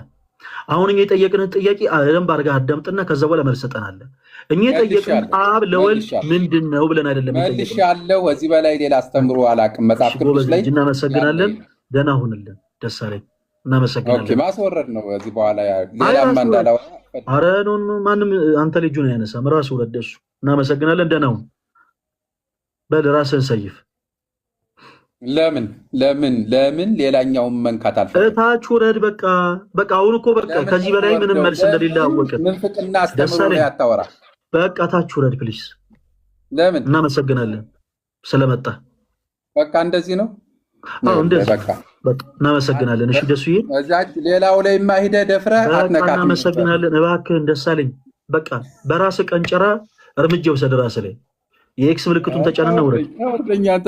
አሁን እኛ የጠየቅንህን ጥያቄ በደንብ አድርገህ አዳምጥና ከዛ በኋላ መልስ ሰጠናለን። እኛ የጠየቅን አብ ለወልድ ምንድን ነው ብለን አይደለም መልሻለሁ። እዚህ በላይ ሌላ አስተምሮ አላውቅም መጽሐፍ ቅዱስ ላይ። እናመሰግናለን። ደህና ሁንልን። ደስ አለኝ። እናመሰግናለን። ማስወረድ ነው እዚህ በኋላ ሌላማ እንዳላወራ። ኧረ ማንም አንተ ልጁን አያነሳም፣ ራሱ ወረደ እሱ። እናመሰግናለን። ደህና ሁን። በል ራስህን ሰይፍ። ለምን ሌላኛውን መንካት አልፈለግም? እታች ውረድ። በቃ አሁን እኮ በቃ ከዚህ በላይ ምንም መልስ እንደሌለ አወቅን። ምንፍቅና አስተምሮ ላይ ያታወራ። በቃ እታች ውረድ ፕሊስ። ለምን? እናመሰግናለን ስለመጣ። በቃ እንደዚህ ነው። እንደዚህ በቃ እናመሰግናለን። እሺ ደሱዬ፣ እዛች ሌላው ላይ ማሂደ ደፍረህ አትነካት። እናመሰግናለን። እባክህን ደሳለኝ፣ በቃ በራስህ ቀንጨራ እርምጃ ውሰድ። ራስህ ላይ የኤክስ ምልክቱን ተጫንና ውረድ።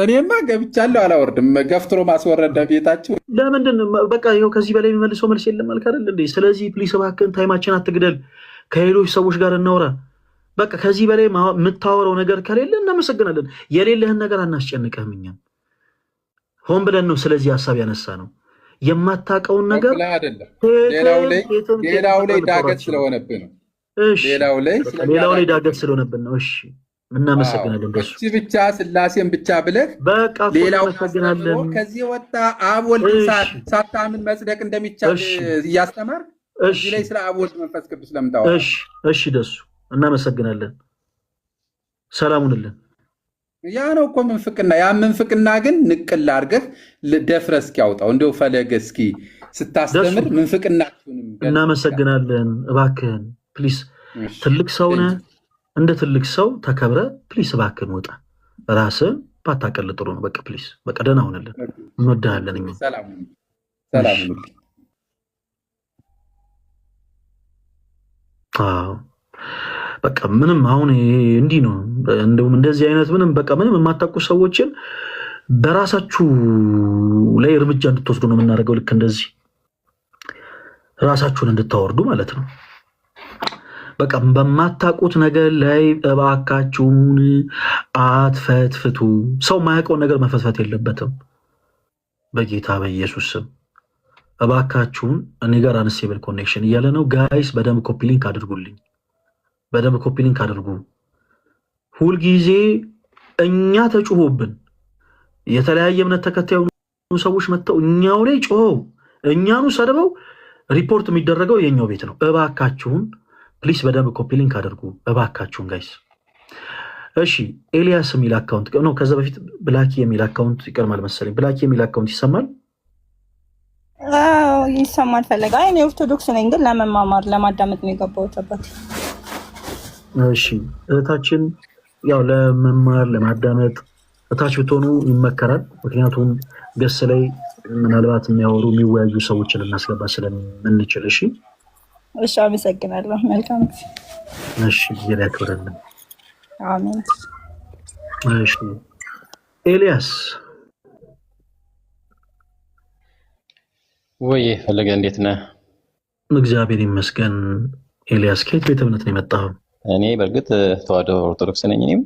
እኔማ ገብቻለሁ አላወርድም። ገፍትሮ ማስወረድ ቤታችሁ ለምንድን በቃ ይኸው ከዚህ በላይ የሚመልሰው መልስ የለም አልክ አይደል እንዴ? ስለዚህ ፕሊስ እባክህን ታይማችን አትግደል። ከሌሎች ሰዎች ጋር እናውራ። በቃ ከዚህ በላይ የምታወራው ነገር ከሌለ እናመሰግናለን። የሌለህን ነገር አናስጨንቀህም። እኛም ሆን ብለን ነው ስለዚህ ሀሳብ ያነሳ ነው። የማታውቀውን ነገር ሌላው ላይ ዳገት ስለሆነብህ ነው። ሌላው ላይ ዳገት ስለሆነብን ነው። እሺ እናመሰግናለን። ደሱ ብቻ ስላሴን ብቻ ብለህ በቃ ሌላው ከዚህ ወጣ አብ ወልድ ሳታምን መጽደቅ እንደሚቻል እያስተማር እዚህ ላይ ስለ አብ ወልድ መንፈስ ቅዱስ ለምታወራ። እሺ ደሱ እናመሰግናለን። ሰላሙንልን። ያ ነው እኮ ምንፍቅና። ያ ምንፍቅና ግን ንቅል አድርገህ ደፍረህ እስኪያውጣው እንደው ፈለገ እስኪ ስታስተምር ምንፍቅናችሁንም። እናመሰግናለን። እባክህን ፕሊስ፣ ትልቅ ሰው ነህ። እንደ ትልቅ ሰው ተከብረ ፕሊስ እባክህን ወጣ። ራስህን ባታቀል ጥሩ ነው። በቃ ፕሊስ፣ በቃ ደህና ሁንልን። እንወድሃለን። እኛ ሰላም። በቃ ምንም አሁን እንዲህ ነው። እንደውም እንደዚህ አይነት ምንም የማታውቁ ሰዎችን በራሳችሁ ላይ እርምጃ እንድትወስዱ ነው የምናደርገው። ልክ እንደዚህ ራሳችሁን እንድታወርዱ ማለት ነው። በቃ በማታውቁት ነገር ላይ እባካችሁን አትፈትፍቱ። ሰው የማያውቀውን ነገር መፈትፈት የለበትም። በጌታ በኢየሱስ ስም እባካችሁን። እኔ ጋር አንስቴብል ኮኔክሽን እያለ ነው ጋይስ። በደንብ ኮፒ ሊንክ አድርጉልኝ። በደንብ ኮፒ ሊንክ አድርጉ። ሁልጊዜ እኛ ተጩሆብን የተለያየ እምነት ተከታይ የሆኑ ሰዎች መጥተው እኛው ላይ ጮኸው እኛኑ ሰድበው ሪፖርት የሚደረገው የኛው ቤት ነው። እባካችሁን ፕሊስ በደንብ ኮፒ ሊንክ አድርጉ እባካችሁን ጋይስ። እሺ ኤልያስ የሚል አካውንት ነው። ከዛ በፊት ብላኪ የሚል አካውንት ይቀርማል መሰለኝ። ብላኪ የሚል አካውንት ይሰማል? ይሰማል። ፈለጋ እኔ ኦርቶዶክስ ነኝ፣ ግን ለመማማር ለማዳመጥ ነው የገባሁት አባት። እሺ እህታችን፣ ያው ለመማር ለማዳመጥ እታች ብትሆኑ ይመከራል። ምክንያቱም ገስ ላይ ምናልባት የሚያወሩ የሚወያዩ ሰዎችን እናስገባ ስለምንችል። እሺ እሺ፣ አመሰግናለሁ። መልካም ጊዜ። እሺ ጊዜ ያክብረልን። አሜን። እሺ ኤልያስ ወይ ፈለገ፣ እንዴት ነህ? እግዚአብሔር ይመስገን። ኤልያስ ከየት ቤተ እምነት ነው የመጣው? እኔ በእርግጥ ተዋህዶ ኦርቶዶክስ ነኝ። እኔም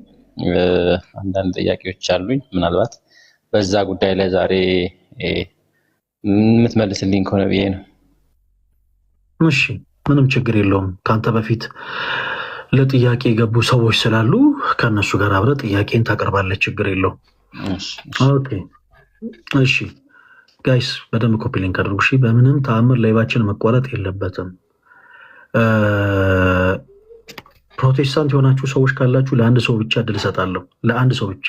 አንዳንድ ጥያቄዎች አሉኝ። ምናልባት በዛ ጉዳይ ላይ ዛሬ የምትመልስልኝ ከሆነ ብዬ ነው። እሺ ምንም ችግር የለውም። ከአንተ በፊት ለጥያቄ የገቡ ሰዎች ስላሉ ከእነሱ ጋር አብረህ ጥያቄን ታቀርባለህ። ችግር የለውም። ኦኬ እሺ ጋይስ በደንብ ኮፒ ሊንክ አድርጉ። እሺ በምንም ተአምር ላይቫችን መቋረጥ የለበትም። ፕሮቴስታንት የሆናችሁ ሰዎች ካላችሁ ለአንድ ሰው ብቻ እድል እሰጣለሁ። ለአንድ ሰው ብቻ።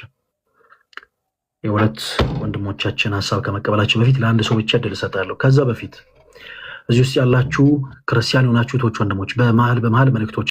የሁለት ወንድሞቻችን ሀሳብ ከመቀበላችሁ በፊት ለአንድ ሰው ብቻ እድል እሰጣለሁ። ከዛ በፊት እዚህ ውስጥ ያላችሁ ክርስቲያን የሆናችሁ ወንድሞች በመሀል መልእክቶች